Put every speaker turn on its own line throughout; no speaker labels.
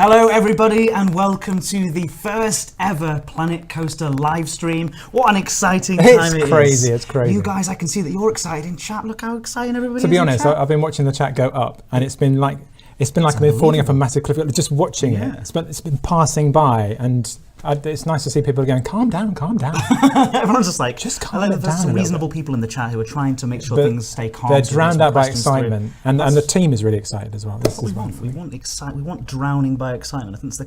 Hello everybody and welcome to the first ever Planet Coaster live stream. What an exciting time it is.
It's crazy.
You guys, I can see that you're excited in chat. Look how exciting everybody is.
To be honest, I've been watching the chat go up and it's been like I've been falling off a massive cliff, just watching it. It's been passing by and it's nice to see people going, calm down.
Everyone's just like,
just calm down.
There's some reasonable people in the chat who are trying to make sure things stay calm.
They're drowned out by excitement, and the team is really excited as well.
That's what we want. We want drowning by excitement. I think that's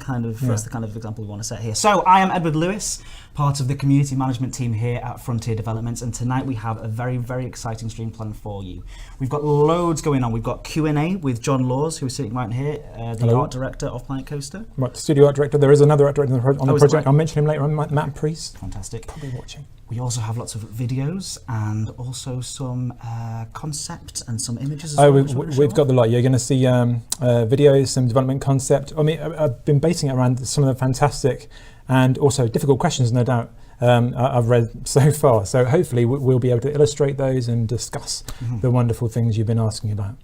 the kind of example we want to set here. So I am Edward Lewis, part of the community management team here at Frontier Developments, and tonight we have a very, very exciting stream planned for you. We've got loads going on. We've got Q&A with John Laws, who is sitting right here, the art director of Planet Coaster.
Right, studio art director. There is another art director on the project. I'll mention him later on, Matt Priest.
Fantastic.
Probably watching.
We also have lots of videos and also some concept and some images as well.
We've got the lot. You're going to see videos, some development concept. I mean, I've been basing it around some of the fantastic and also difficult questions, no doubt, I've read so far. So hopefully we'll be able to illustrate those and discuss the wonderful things you've been asking about.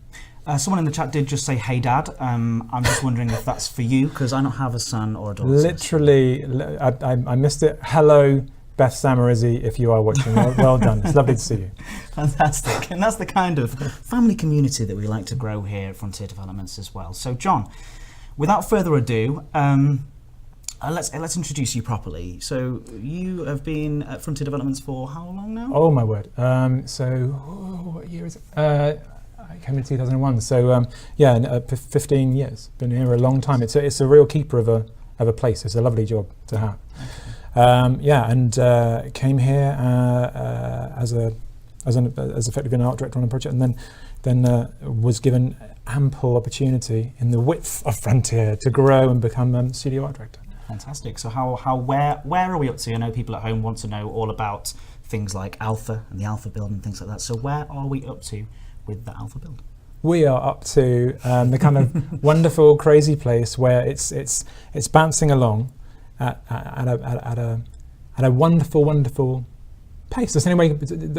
Someone in the chat did just say, "Hey, Dad." I'm just wondering if that's for you, because I don't have a son or a daughter.
Literally, I missed it. Hello, Beth Samarizzi, if you are watching. Well done. It's lovely to see you.
Fantastic. And that's the kind of family community that we like to grow here at Frontier Developments as well. So, John, without further ado, let's introduce you properly. So, you have been at Frontier Developments for how long now?
Oh, my word. What year is it? I came in 2001, so 15 years. Been here a long time. It's a real keeper of a place. It's a lovely job to have. Okay. Came here as effectively an art director on a project, and then was given ample opportunity in the width of Frontier to grow and become studio art director.
Fantastic. So where are we up to? I know people at home want to know all about things like Alpha and the Alpha build and things like that. So where are we up to with the Alpha build?
We are up to the kind of wonderful, crazy place where it's bouncing along at a wonderful pace. That's the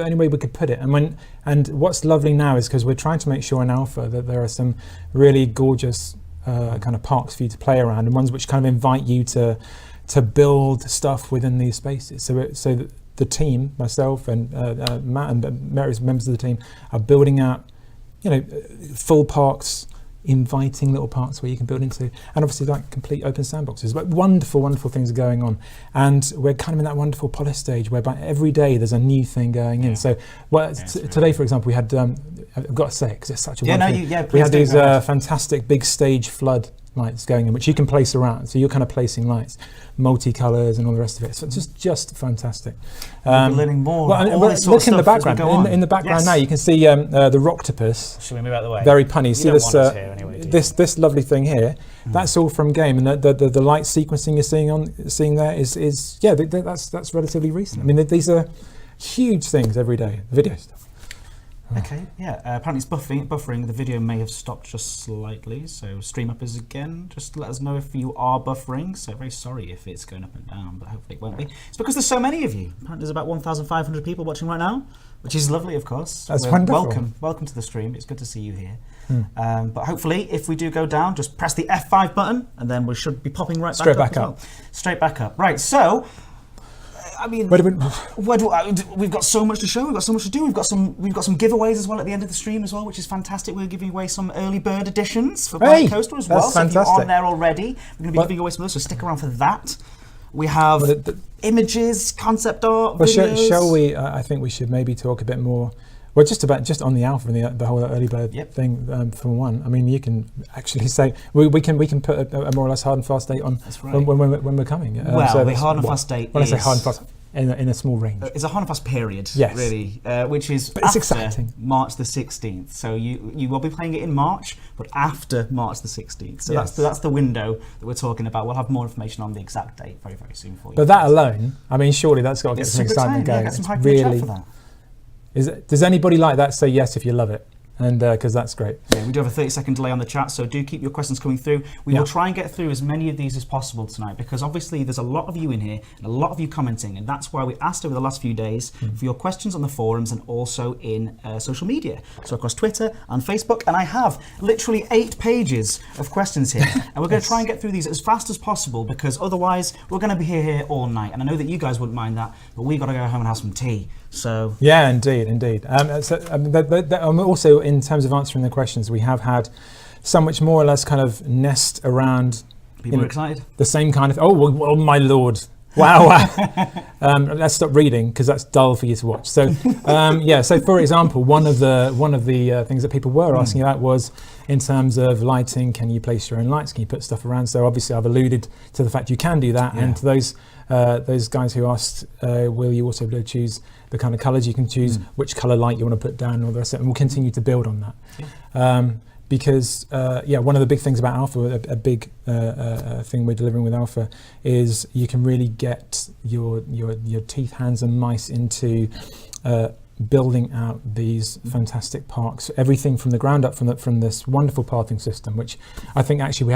only way we could put it. And what's lovely now is because we're trying to make sure in Alpha that there are some really gorgeous kind of parks for you to play around, and ones which kind of invite you to build stuff within these spaces. So that the team, myself and Matt and various members of the team, are building out, full parks, inviting little parks where you can build into, and obviously like complete open sandboxes. But wonderful things are going on, and we're kind of in that wonderful polish stage whereby every day there's a new thing going in. So, today, for example, we had I've got to say, because it's such a wonderful. We had these fantastic big stage flood lights going in, which you can place around. So you're kind of placing lights, multicolours and all the rest of it. So it's just fantastic.
We're learning more.
Look in the background. In the background now, you can see the Rocktopus.
Should we move out of the way?
Very punny. You see
this
this lovely thing here. That's all from game, and the light sequencing you're seeing there is that's relatively recent. I mean, these are huge things every day. Video stuff.
Okay, apparently it's buffering. The video may have stopped just slightly, so stream up is again. Just let us know if you are buffering. So very sorry if it's going up and down, but hopefully it won't be. It's because there's so many of you. Apparently there's about 1,500 people watching right now, which is lovely, of course.
That's wonderful.
Welcome to the stream. It's good to see you here. But hopefully, if we do go down, just press the F5 button, and then we should be popping right back up. Straight back up. Right, so... I mean, we've got so much to show. We've got so much to do. We've got some giveaways as well at the end of the stream as well, which is fantastic. We're giving away some early bird editions for Planet Coaster as well. So if you're on there already, we're going to be giving away some of those. So stick around for that. We have images, concept art, videos.
Shall we? I think we should maybe talk a bit more. Well, just on the Alpha and the whole early bird thing. For one, I mean, you can actually say we can put a more or less hard and fast date on when we're coming.
The hard and fast date.
When I say hard and fast, in a small range.
It's a hard and fast period,
yes.
Really, which is
but it's exciting.
March the 16th. So you will be playing it in March, but after March the 16th. So that's the window that we're talking about. We'll have more information on the exact date very, very soon for you.
But that alone, I mean, surely that's got to get some excitement going.
Get some hype in the chat for that.
Does anybody like that say yes if you love it? and because that's great.
Yeah, we do have a 30-second delay on the chat, so do keep your questions coming through. We will try and get through as many of these as possible tonight, because obviously there's a lot of you in here and a lot of you commenting, and that's why we asked over the last few days for your questions on the forums and also in social media, so across Twitter and Facebook. And I have literally 8 pages of questions here, and we're going to try and get through these as fast as possible, because otherwise we're going to be here all night. And I know that you guys wouldn't mind that, but we've got to go home and have some tea. So
yeah, indeed. Also, in terms of answering the questions, we have had some which more or less kind of nest around.
People are excited.
The same kind of. Oh my lord! Wow. Let's stop reading, because that's dull for you to watch. So So for example, one of the things that people were asking about was in terms of lighting. Can you place your own lights? Can you put stuff around? So obviously, I've alluded to the fact you can do that, and to those guys who asked, will you also be able to choose the kind of colours you can choose, which colour light you want to put down, and all the rest of it, and we'll continue to build on that. Because one of the big things about Alpha, a big thing we're delivering with Alpha, is you can really get your teeth, hands and mice into building out these fantastic parks, everything from the ground up, from this wonderful pathing system, which I think actually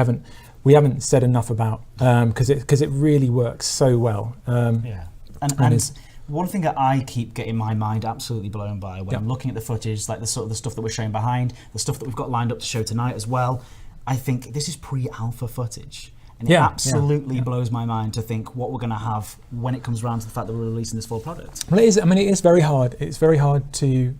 we haven't said enough about, because it really works so well.
And one thing that I keep getting my mind absolutely blown by when I'm looking at the footage, like the sort of the stuff that we're showing behind, the stuff that we've got lined up to show tonight as well, I think this is pre-alpha footage. And it absolutely blows my mind to think what we're going to have when it comes around to the fact that we're releasing this full product.
Well, it is. I mean, it is very hard. It's very hard to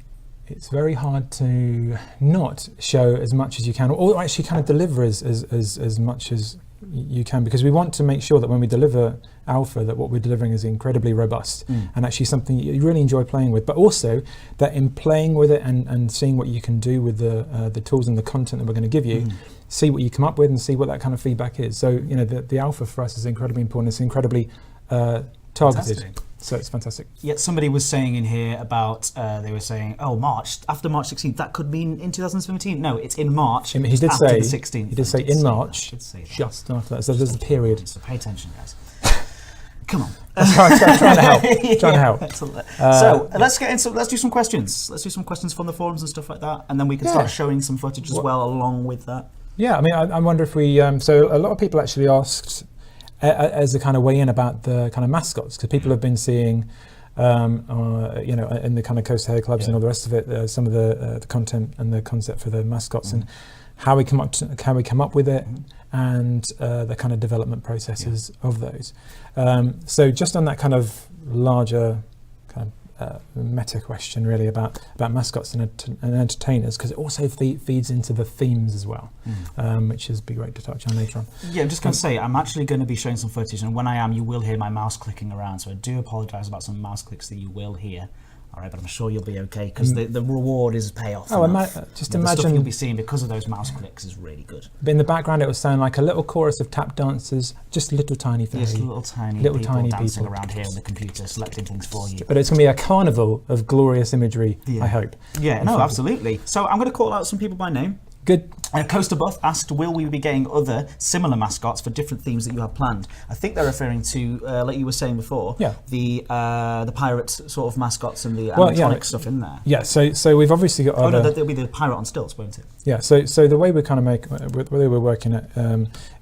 not show as much as you can, or actually kind of deliver as much as you can, because we want to make sure that when we deliver Alpha, that what we're delivering is incredibly robust and actually something you really enjoy playing with, but also that in playing with it and seeing what you can do with the tools and the content that we're going to give you, see what you come up with and see what that kind of feedback is. So the Alpha for us is incredibly important. It's incredibly targeted. Fantastic. So it's fantastic.
Yet somebody was saying in here about, they were saying, March, after March 16th, that could mean in 2017. No, it's in March.
He did
after
say,
the 16th.
He did say in March, just after that. So there's a period.
So pay attention, guys. Come on.
trying to help. Trying to help.
So let's get into. Let's do some questions. Let's do some questions from the forums and stuff like that, and then we can start showing some footage as well along with that.
Yeah, I mean, I wonder if we. So a lot of people actually asked, as a kind of way in, about the kind of mascots, because people have been seeing, in the kind of Coast Hair Clubs and all the rest of it, some of the content and the concept for the mascots and how we come up with it, and the kind of development processes of those. So just on that kind of larger kind of meta question, really, about mascots and entertainers, because it also feeds into the themes as well, which is be great to touch on later on.
Yeah, I'm just going to say, I'm actually going to be showing some footage, and when I am, you will hear my mouse clicking around, so I do apologise about some mouse clicks that you will hear. All right, but I'm sure you'll be okay, because the reward is payoff.
Just imagine
the stuff you'll be seeing because of those mouse clicks is really good.
But in the background, it will sound like a little chorus of tap dancers, just little tiny things.
Just little tiny people dancing around here on the computer, selecting things for you.
But it's going to be a carnival of glorious imagery, I hope.
Yeah, no, absolutely. So I'm going to call out some people by name.
Good.
Coaster Buff asked, will we be getting other similar mascots for different themes that you have planned? I think they're referring to, like you were saying before, the pirate sort of mascots and the animatronic stuff in there.
Yeah, so we've obviously got other...
no, there'll be the pirate on stilts, won't it?
Yeah, so the way we kind of the way we're working it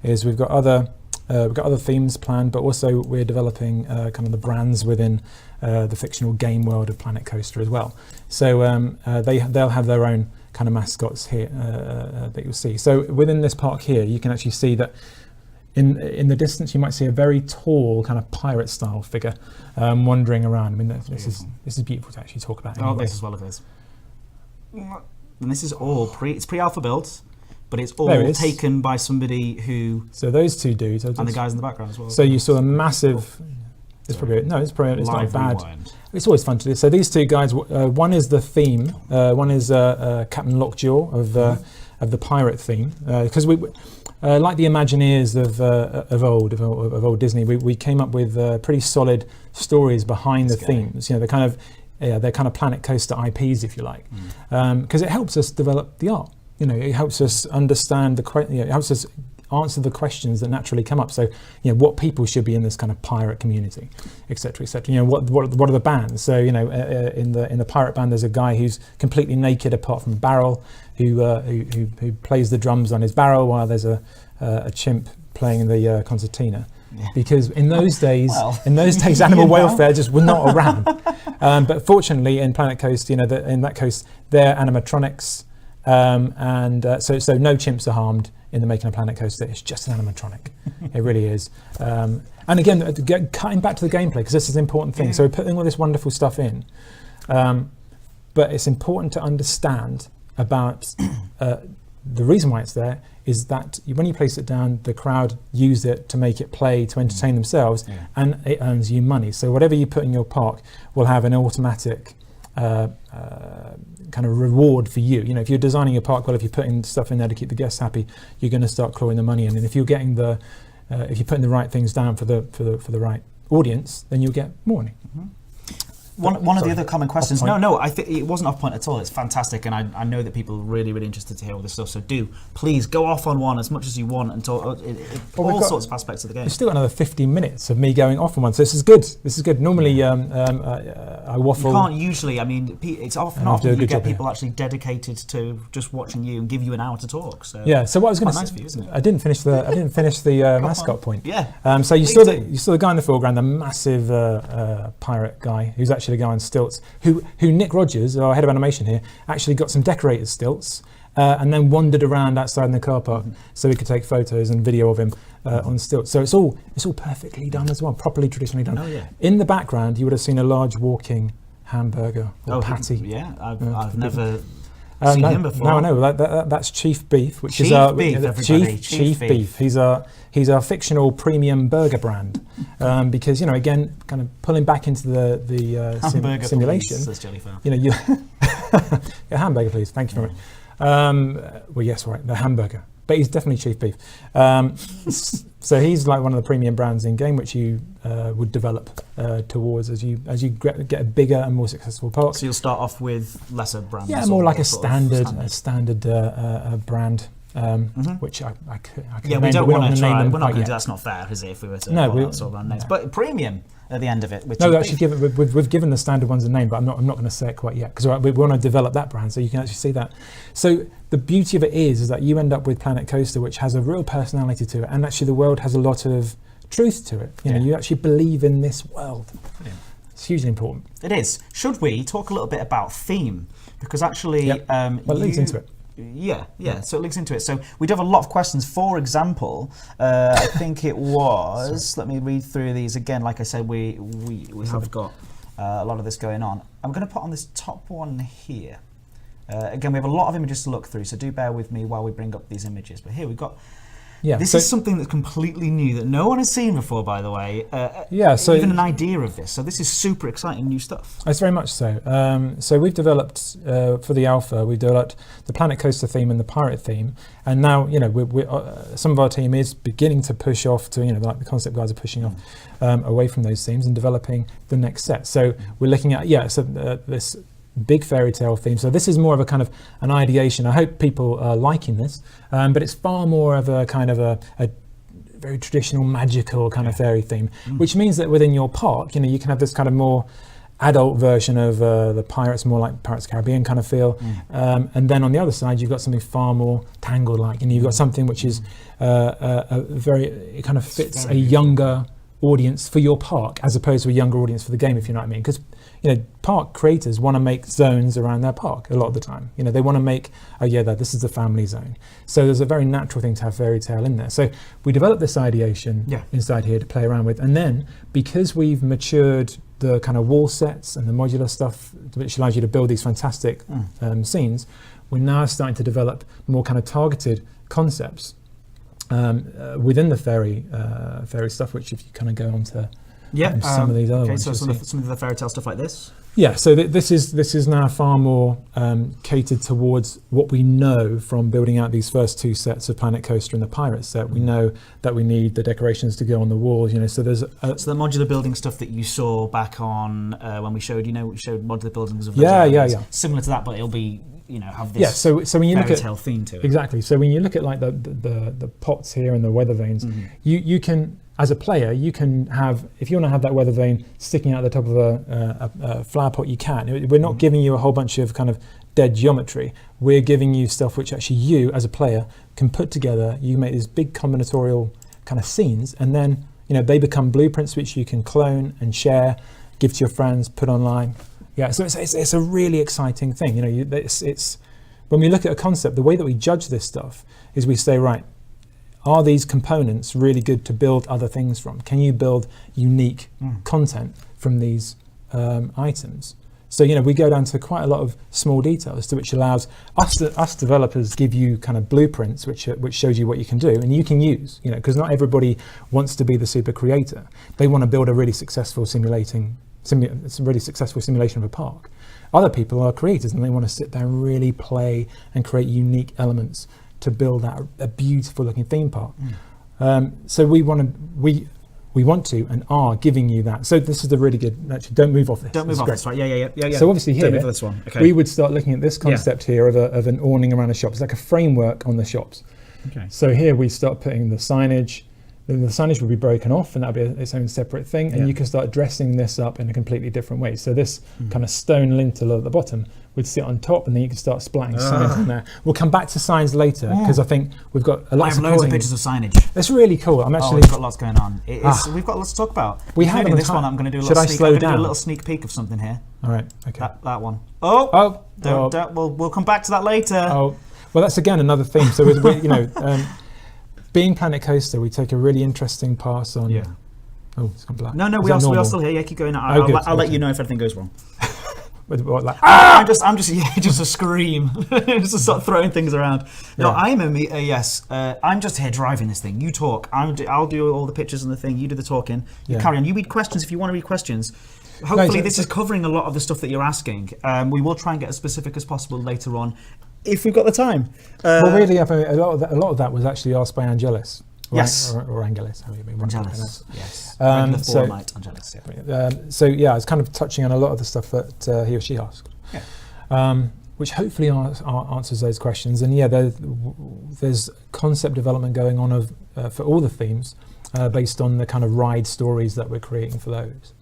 is we've got other themes planned, but also we're developing kind of the brands within the fictional game world of Planet Coaster as well. So they'll have their own kind of mascots here that you'll see. So within this park here, you can actually see that in the distance you might see a very tall kind of pirate style figure wandering around. I mean, this is beautiful to actually talk about.
Anyway. This as well it is. And this is all it's pre-alpha built, but it's all taken by somebody who.
So those two dudes
and the guys in the background as well.
So you saw a massive. It's not bad. Rewind. It's always fun to do. So these two guys, one is the theme, one is Captain Lockjaw of the pirate theme, because we, like the Imagineers of old Disney, we came up with pretty solid stories behind the themes. They're kind of Planet Coaster IPs, if you like, because it helps us develop the art. It helps us understand it helps us answer the questions that naturally come up. So, what people should be in this kind of pirate community, etc., etc. What are the bands? So, in the pirate band, there's a guy who's completely naked apart from a barrel, who plays the drums on his barrel, while there's a chimp playing the concertina. Yeah. Because in those days, animal welfare just were not around. But fortunately, in Planet Coast, in that coast, they're animatronics, and so no chimps are harmed in the making of Planet Coaster. It's just an animatronic. It really is. And again, cutting back to the gameplay, because this is an important thing. So we're putting all this wonderful stuff in, but it's important to understand about the reason why it's there is that when you place it down, the crowd use it to make it play, to entertain themselves, and it earns you money. So whatever you put in your park will have an automatic kind of reward for you. If you're designing your park well, if you're putting stuff in there to keep the guests happy, you're going to start clawing the money in. And if you're getting if you're putting the right things down for the right audience, then you'll get more money.
Mm-hmm. One of the other common questions. No, I think it wasn't off point at all. It's fantastic, and I know that people are really, really interested to hear all this stuff. So please go off on one as much as you want and talk all sorts of aspects of the game.
We've still got another 15 minutes of me going off on one, so this is good. Normally, I waffle.
You can't usually. I mean, it's often you get people actually dedicated to just watching you and give you an hour to talk. So
yeah. So what I was going to say,
nice for you, isn't it?
I didn't finish the mascot point.
Yeah.
So you saw the guy in the foreground, the massive pirate guy who's actually a guy on stilts, who Nick Rogers, our head of animation here, actually got some decorated stilts and then wandered around outside in the car park so we could take photos and video of him on stilts. So it's all perfectly done as well, properly traditionally done.
Oh, yeah.
In the background, you would have seen a large walking hamburger or patty.
I've never seen him before.
No, that's Chief Beef, which
Chief
is our
Beef,
Chief Beef. He's our fictional premium burger brand, because again, kind of pulling back into the simulation.
Says Jellyfell.
A hamburger, please. Thank you very much. Well, yes, right, the hamburger, but he's definitely Chief Beef. So he's like one of the premium brands in game, which you would develop towards as you get a bigger and more successful park.
So you'll start off with lesser brands.
Yeah, more like a standard brand. Which I
we don't want to try. We're not going to. That's not fair, is it? If we were to sort of brand names, but premium at the end of it.
No, actually, we've given the standard ones a name, but I'm not going to say it quite yet because we want to develop that brand so you can actually see that. So the beauty of it is that you end up with Planet Coaster, which has a real personality to it, and actually the world has a lot of truth to it. You actually believe in this world. Brilliant. It's hugely important.
It is. Should we talk a little bit about theme? Because actually,
it leads into it.
Yeah. So it links into it. So we do have a lot of questions. For example, I think it was. Let me read through these again. Like I said, we have got a lot of this going on. I'm going to put on this top one here. Again, we have a lot of images to look through, so do bear with me while we bring up these images. But here we've got. This is something that's completely new that no one has seen before, by the way. So even an idea of this. So this is super exciting new stuff.
It's very much so. So we've developed for the alpha, we've developed the Planet Coaster theme and the pirate theme, and now some of our team is beginning to push off to like the concept guys are pushing off away from those themes and developing the next set. So we're looking at this big fairy tale theme. So this is more of a kind of an ideation. I hope people are liking this, but it's far more of a kind of a very traditional magical kind of fairy theme, which means that within your park, you can have this kind of more adult version of the pirates, more like Pirates of the Caribbean kind of feel. And then on the other side, you've got something far more Tangled-like, and you've got something which is it kind of fits a younger audience for your park as opposed to a younger audience for the game, if you know what I mean. Because park creators want to make zones around their park a lot of the time. They want to make, this is the family zone. So there's a very natural thing to have fairy tale in there. So we developed this ideation inside here to play around with. And then because we've matured the kind of wall sets and the modular stuff, which allows you to build these fantastic scenes, we're now starting to develop more kind of targeted concepts within the fairy stuff, which if you kind of go on to some of these other ones.
So some of the fairy tale stuff like this?
Yeah, so this is now far more catered towards what we know from building out these first two sets of Planet Coaster and the Pirate set. We know that we need the decorations to go on the walls, so there's... so
the modular building stuff that you saw back on when we showed modular buildings of
Yeah.
Similar to that, but it'll be have this
so when you look
fairy
at
tale theme to it.
Exactly. So when you look at like the pots here and the weather vanes, you can, as a player, you can have, if you want to have that weather vane sticking out the top of a flower pot, you can. We're not giving you a whole bunch of kind of dead geometry. We're giving you stuff which actually you, as a player, can put together. You make these big combinatorial kind of scenes, and then they become blueprints which you can clone and share, give to your friends, put online. Yeah, so it's a really exciting thing. It's when we look at a concept, the way that we judge this stuff is we say, right, are these components really good to build other things from? Can you build unique content from these items? So we go down to quite a lot of small details, which allows us developers give you kind of blueprints, which shows you what you can do and you can use. Because not everybody wants to be the super creator. They want to build a really successful simulation of a park. Other people are creators and they want to sit there and really play and create unique elements to build out a beautiful looking theme park. So we want to and are giving you that. So this is the really good. Actually, don't move off this.
Don't move off this, right? Yeah.
So obviously here,
don't move off this one. Okay.
We would start looking at this concept here of an awning around a shop. It's like a framework on the shops.
Okay.
So here we start putting the signage. The signage will be broken off, and that'll be its own separate thing. And you can start dressing this up in a completely different way. So this kind of stone lintel at the bottom would sit on top, and then you can start splatting signs on there. We'll come back to signs later because I think we've got a lot.
I have loads of pictures of signage.
It's really cool. I'm actually.
We've got lots going on. We've got lots to talk about.
We have
this one. I'm going to do a little. Should I slow down? Do a little sneak peek of something here.
All right. Okay.
That one. We'll come back to that later.
Oh, well, that's again another theme. So being Planet Coaster, we take a really interesting pass on.
Yeah.
Oh, it's gone black.
No, we are still here. Yeah, keep going. I'll let you know if anything goes wrong.
I'm
just a scream, just to start throwing things around. No, I'm I'm just here driving this thing. You talk. I'll do all the pictures and the thing. You do the talking. You carry on. You read questions if you want to read questions. Hopefully, this is covering a lot of the stuff that you're asking. We will try and get as specific as possible later on, if we've got the time.
Well, really, a lot of that was actually asked by Angelus.
Yes.
Or Angelus, how you mean?
Angelus, yes. Regular format, Angelus,
yeah. I was kind of touching on a lot of the stuff that he or she asked. Yeah. Which hopefully answers those questions. And there's concept development going on for all the themes based on the kind of ride stories that we're creating for those.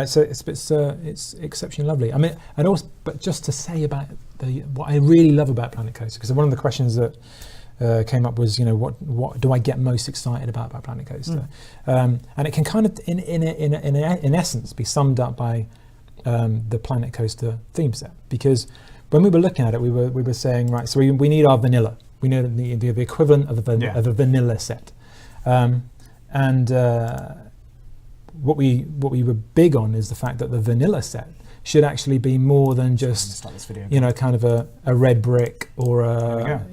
So it's exceptionally lovely. I mean, and also, but just to say about what I really love about Planet Coaster, because one of the questions that came up was, what do I get most excited about Planet Coaster? And it can kind of, in essence, be summed up by the Planet Coaster theme set. Because when we were looking at it, we were saying, right, so we need our vanilla. We need the equivalent of a vanilla set, what we were big on is the fact that the vanilla set should actually be more than just kind of a red brick or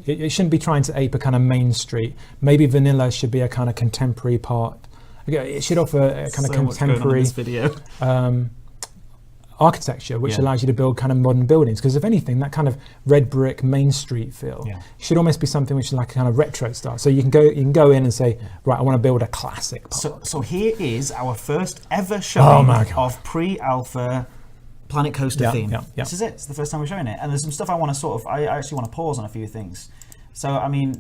it shouldn't be trying to ape a kind of Main Street. Maybe vanilla should be a kind of contemporary part. It should offer a kind of contemporary architecture, which allows you to build kind of modern buildings. Because if anything, that kind of red brick Main Street feel should almost be something which is like a kind of retro style. So you can go in and say, right, I want to build a classic park.
So here is our first ever showing of pre-alpha Planet Coaster theme. This is it. It's the first time we're showing it, and there's some stuff I want to I actually want to pause on a few things. So I mean,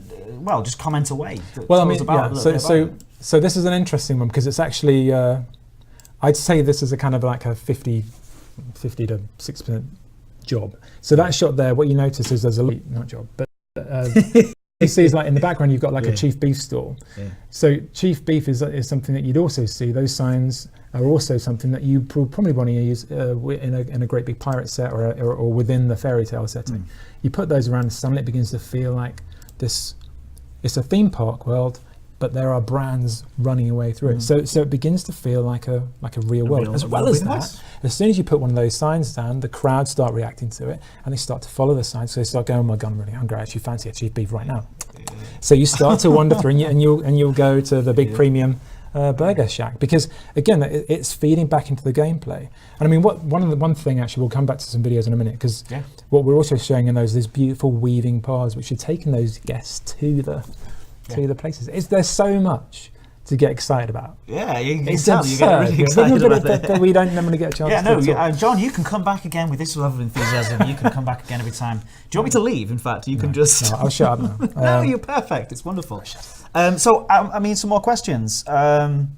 just comment away.
So this is an interesting one because it's actually I'd say this is a kind of like a 50 to 6% job. So that shot there, what you notice is there's a not job, but you see is like in the background you've got like a Chief Beef stall. So Chief Beef is something that you'd also see. Those signs are also something that you probably want to use in a great big pirate set or within the fairy tale setting. You put those around, suddenly it begins to feel like this. It's a theme park world, but there are brands running away through it. So it begins to feel like a real world. As well as that, as soon as you put one of those signs down, the crowd start reacting to it and they start to follow the signs. So they start going, oh my God, I'm really hungry. I actually fancy a Chief Beef right now. So you start to wander through and you'll go to the big premium Burger Shack, because again, it's feeding back into the gameplay. And I mean, one thing actually, we'll come back to some videos in a minute, because what we're also showing in those is beautiful weaving paths which are taking those guests to the places. There's so much to get excited about.
Yeah, you can
It's
tell you get really excited about it.
But we don't normally get a chance to talk.
John, you can come back again with this level of enthusiasm. You can come back again every time. Do you want me to leave? In fact, you can just...
No, I'll shut up now.
No, you're perfect. It's wonderful. So, I mean, some more questions. What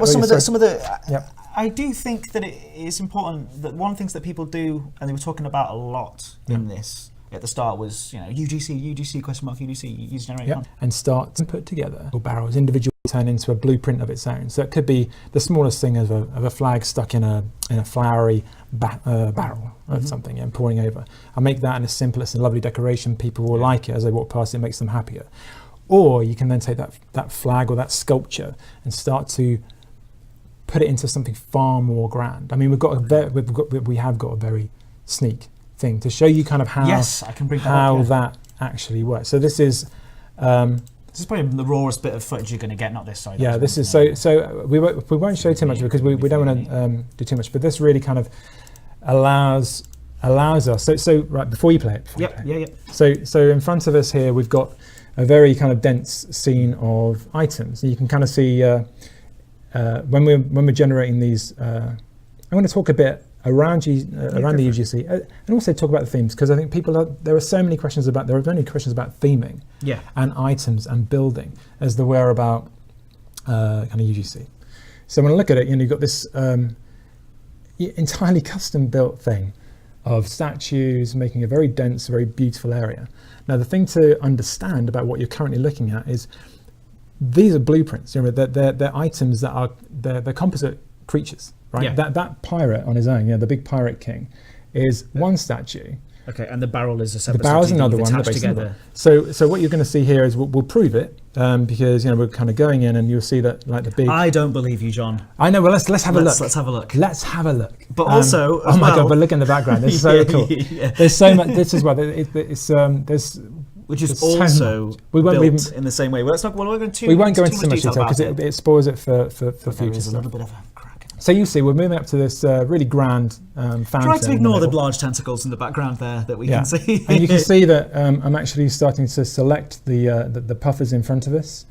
were some of the...
Yep.
I do think that it is important that one of the things that people do, and they were talking about a lot in this at the start, was UGC question mark UGC user generated content.
And start to put together barrels individually turn into a blueprint of its own. So it could be the smallest thing of a flag stuck in a flowery barrel of something and pouring over. I make that in the simplest and lovely decoration. People will like it as they walk past. It makes them happier. Or you can then take that flag or that sculpture and start to put it into something far more grand. I mean, we have got a very sneak thing to show you kind of how
I can bring that
that actually works. So this is
this is probably the rawest bit of footage you're going to get. Not this side.
Yeah, this is so we won't show too much because we don't want to do too much. But this really kind of allows us. So right before you play it. So in front of us here we've got a very kind of dense scene of items. And you can kind of see. When we're generating these, I'm going to talk a bit around the UGC and also talk about the themes, because I think there are so many questions about theming and items and building as there were about kind of UGC. So when I look at it, you've got this entirely custom built thing of statues making a very dense, very beautiful area. Now the thing to understand about what you're currently looking at is these are blueprints. They're items that are they're composite creatures, right?
Yeah.
That pirate on his own, the big pirate king, is one statue.
Okay, and the barrel is a separate.
The barrel's
statue
another one.
attached together.
So what you're going to see here is we'll prove it because we're kind of going in and you'll see that like the big.
I don't believe you, John.
I know. Well, let's have a look.
Let's have a look.
Let's have a look.
But also,
oh my God! But look in the background. This is so cool. There's so much. This is what it's there's.
Which is also built in the same way. Well, we won't go into
too much detail because it spoils it for future
there is
stuff.
a little bit of a crack.
So you see, we're moving up to this really grand fountain.
Try to ignore the large tentacles in the background there that we can see.
And you can see that I'm actually starting to select the puffers in front of us.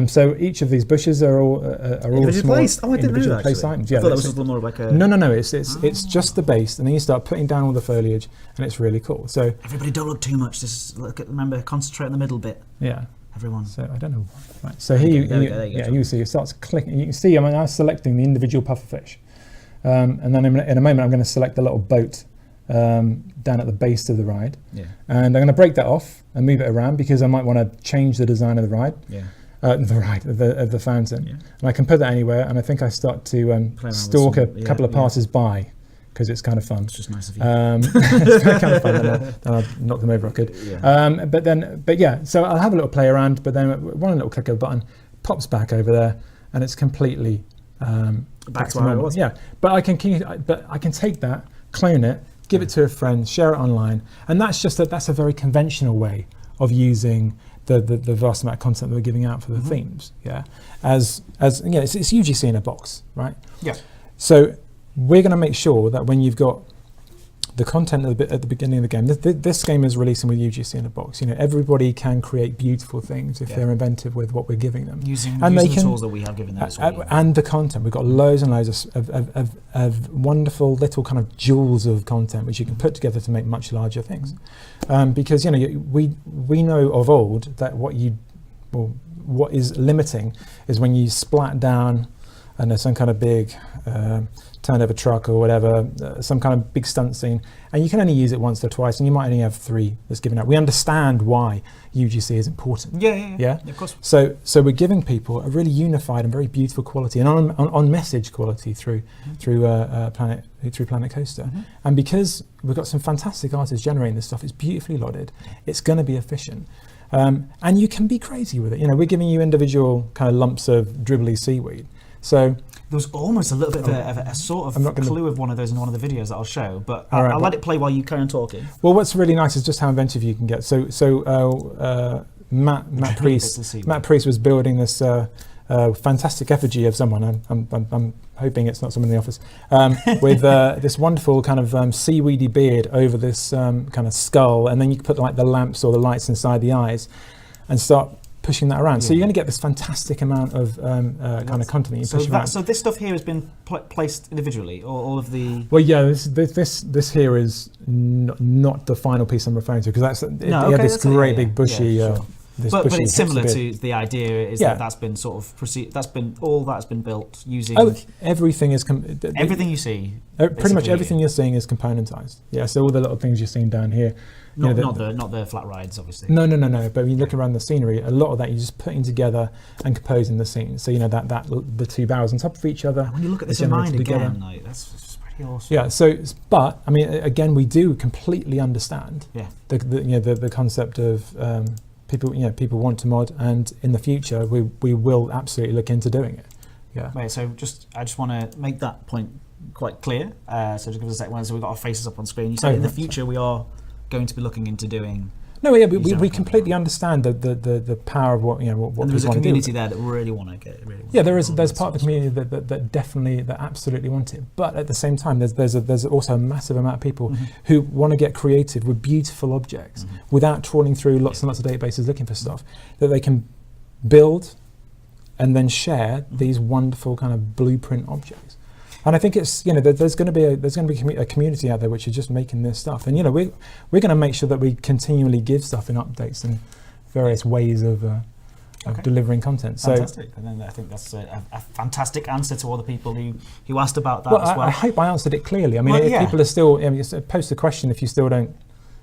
So each of these bushes are all small
placed. Oh, I didn't know that.
Place items. Yeah,
I thought that was just a little more like a.
No. It's just the base, and then you start putting down all the foliage, and it's really cool. So
everybody, don't look too much. Just remember, concentrate on the middle bit.
Yeah.
Everyone.
So I don't know. Right. So here you see it starts clicking. You can see I'm now selecting the individual pufferfish, and then in a moment I'm going to select the little boat down at the base of the ride.
Yeah.
And I'm going to break that off and move it around because I might want to change the design of the ride.
Yeah.
Of the fountain, and I can put that anywhere. And I think I start to stalk a couple of passers by because it's kind of fun.
It's just nice of you.
It's very kind of fun. Then I'll knock them over. I could. Yeah. So I'll have a little play around, but then one little click of a button pops back over there, and it's completely
back to where it was.
Yeah, but I can take that, clone it, give it to a friend, share it online, and that's a very conventional way of using the vast amount of content that we're giving out for the themes, it's UGC in a box, right?
Yeah.
So we're going to make sure that when you've got the content at the beginning of the game, this game is releasing with UGC in a box. everybody can create beautiful things if they're inventive with what we're giving them,
using the tools that we have given them as well.
And the content, we've got loads and loads of wonderful little kind of jewels of content which you can put together to make much larger things. Because we know of old that what is limiting is when you splat down and there's some kind of big turned over truck or whatever, some kind of big stunt scene, and you can only use it once or twice, and you might only have 3 that's given out. We understand why UGC is important.
Yeah, of course.
So we're giving people a really unified and very beautiful quality and on message quality through Planet Coaster. And because we've got some fantastic artists generating this stuff, it's beautifully loaded. It's going to be efficient. And you can be crazy with it. We're giving you individual kind of lumps of dribbly seaweed. So
there was almost a little bit of a sort of clue of one of those in one of the videos that I'll show, but I'll let it play while you carry on talking.
Well, what's really nice is just how inventive you can get. So Matt Priest was building this fantastic effigy of someone. I'm hoping it's not someone in the office with this wonderful kind of seaweedy beard over this kind of skull, and then you can put like the lamps or the lights inside the eyes, and start pushing that around. So you're going to get this fantastic amount of kind of content that you push around.
So this stuff here has been placed individually, or all of the...
Well, yeah, this here is not the final piece I'm referring to, because this great big bushy...
But it's similar to the idea is that's been sort of that's been built using...
everything is...
everything you see...
pretty much everything you're seeing is componentized. Yeah, so all the little things you're seeing down here...
Not the flat rides, obviously.
No. But when you look around the scenery, a lot of that you're just putting together and composing the scene. So that the two barrels on top of each other.
When you look at this in mind again, like, that's pretty awesome.
Yeah. So, but I mean, again, we do completely understand.
Yeah.
The concept of people want to mod, and in the future we will absolutely look into doing it. Yeah.
Right. So I just want to make that point quite clear. So just give us a second. So we've got our faces up on screen. You said in the future we are going to be looking into doing.
No, yeah, we completely understand the power of what we want to do.
There's a community there that really want to get.
There's part of the community that absolutely want it. But at the same time, there's also a massive amount of people who want to get creative with beautiful objects without trawling through lots and lots of databases looking for stuff that they can build and then share these wonderful kind of blueprint objects. And I think it's there's going to be a community out there which is just making this stuff, and we're going to make sure that we continually give stuff in updates and various ways of delivering content.
Fantastic. And then I think that's a fantastic answer to all the people who asked about that as well.
I hope I answered it clearly. I mean, if people are still post a question if you still don't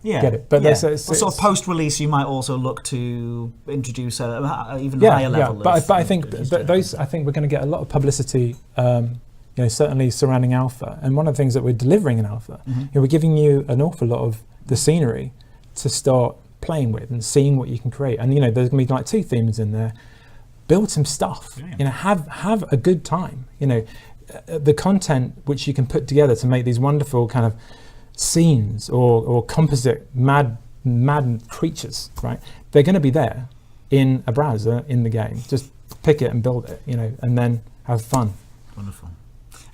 get it. But
sort of post-release, you might also look to introduce a even higher level.
But I think we're going to get a lot of publicity. Certainly surrounding alpha, and one of the things that we're delivering in alpha, we're giving you an awful lot of the scenery to start playing with and seeing what you can create. And there's going to be like 2 themes in there. Build some stuff. Have a good time. The content which you can put together to make these wonderful kind of scenes or composite mad creatures. Right? They're going to be there in a browser in the game. Just pick it and build it. And then have fun.
Wonderful.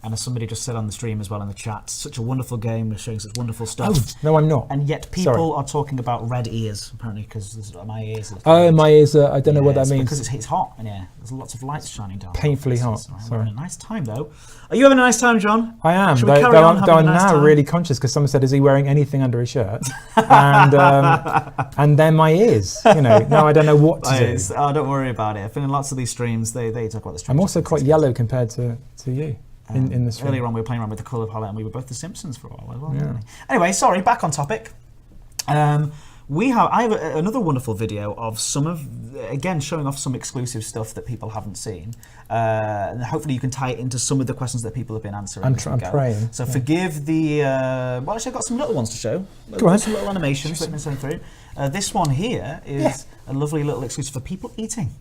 And as somebody just said on the stream as well in the chat, such a wonderful game, we're showing such wonderful stuff.
Oh, no, I'm not.
And yet people are talking about red ears, apparently, because my ears are...
Oh, my ears are... I don't know what that means.
Because it's hot in here. There's lots of lights shining down.
Painfully hot.
We're having a nice time, though. Are you having a nice time, John?
I am. Though I'm now really conscious, because someone said, is he wearing anything under his shirt? And then my ears. Now I don't know what to do.
Oh, don't worry about it. I've been in lots of these streams. They talk about the streams.
I'm also quite yellow compared to you. In this
earlier on, we were playing around with the colour palette, and we were both the Simpsons for a while as well. Yeah. Anyway, sorry, back on topic. I have another wonderful video of showing off some exclusive stuff that people haven't seen. And hopefully you can tie it into some of the questions that people have been answering.
I'm praying.
So forgive the... well, actually, I've got some little ones to show.
Go on.
Some little animations that have been sent through. This one here is a lovely little exclusive for people eating.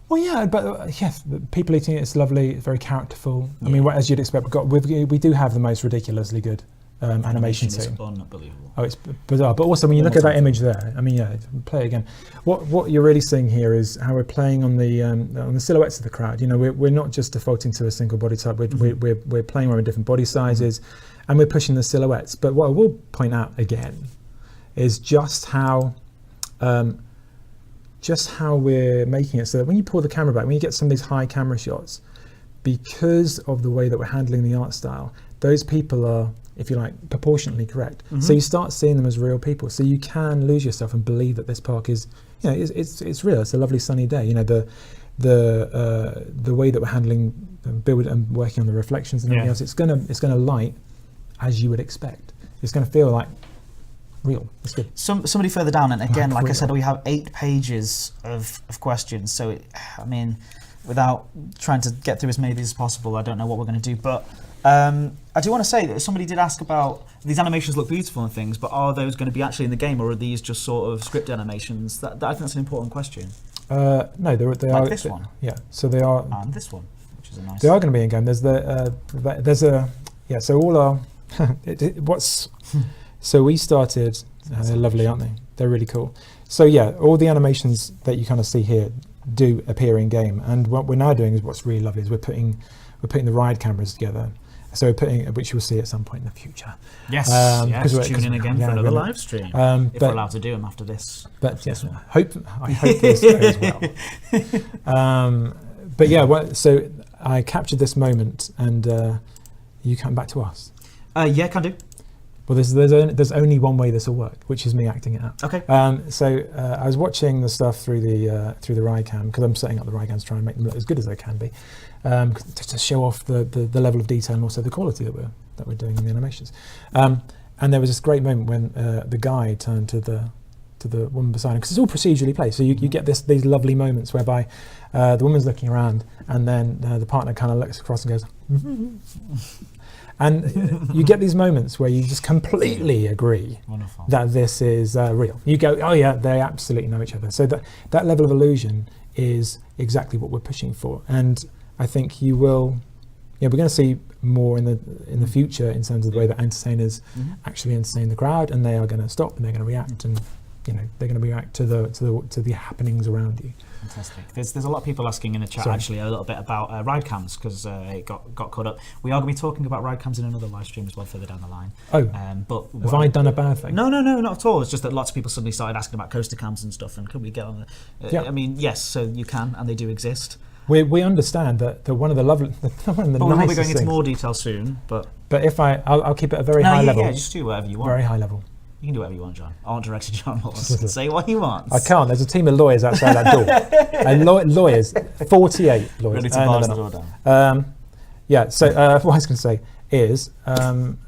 Well, yeah, but yes, people eating it's lovely. It's very characterful. Yeah. I mean, as you'd expect, we do have the most ridiculously good animation team.
It's unbelievable.
Oh, it's bizarre. But also, when you look at that image there, I mean, play it again. What you're really seeing here is how we're playing on the silhouettes of the crowd. We're not just defaulting to a single body type. We're playing around with different body sizes, and we're pushing the silhouettes. But what I will point out again is just how we're making it so that when you pull the camera back, when you get some of these high camera shots, because of the way that we're handling the art style, those people are, if you like, proportionately correct. So you start seeing them as real people. So you can lose yourself and believe that this park is, it's real. It's a lovely sunny day. The way that we're handling build and working on the reflections and everything else, it's gonna light as you would expect. It's gonna feel like real. That's good.
Somebody further down, and again, like I said, we have 8 pages of questions. So, without trying to get through as many of these as possible, I don't know what we're going to do. But I do want to say that somebody did ask about these animations look beautiful and things, but are those going to be actually in the game, or are these just sort of script animations? That I think that's an important question.
No, they are.
Like this one.
Yeah. So they are.
And this one, which is a nice.
They are going to be in game. So all our So we started, they're lovely, aren't they? They're really cool. So yeah, all the animations that you kind of see here do appear in game. And what we're now doing is what's really lovely is we're putting the ride cameras together. So we're putting, which you'll see at some point in the future.
Yes, tune in again for another live stream, if we're allowed to do them after this.
But yes, I hope this goes well. But yeah, so I captured this moment, and you come back to us.
Yeah, can do.
Well, there's only one way this will work, which is me acting it out.
Okay.
So I was watching the stuff through the Rycam, because I'm setting up the Rycams to try and make them look as good as they can be, to show off the level of detail and also the quality that we're doing in the animations. And there was this great moment when the guy turned to the woman beside him, because it's all procedurally placed. So you get these lovely moments whereby the woman's looking around, and then the partner kind of looks across and goes, and you get these moments where you just completely agree that this is real. You go, oh yeah, they absolutely know each other. So that level of illusion is exactly what we're pushing for, and I think you will. Yeah, we're going to see more in the future in terms of the way that entertainers actually entertain the crowd, and they are going to stop and they're going to react, and they're going to react to the happenings around you.
Fantastic. There's a lot of people asking in the chat actually a little bit about ride cams, because it got caught up. We are going to be talking about ride cams in another live stream as well further down the line.
But have I done a bad thing?
No, not at all. It's just that lots of people suddenly started asking about coaster cams and stuff, and could we get on the? I mean, yes, so you can, and they do exist.
We understand that one of the nicest things.
We'll be going into more detail soon, but
if I'll keep it at a very high level.
Yeah, just do whatever you want.
Very high level.
You can do whatever you want, John. I want director John Laws. Say what he wants.
I can't. There's a team of lawyers outside that door. And lawyers, 48 lawyers.
Ready to bars the door down.
Yeah. So what I was going to say is, don't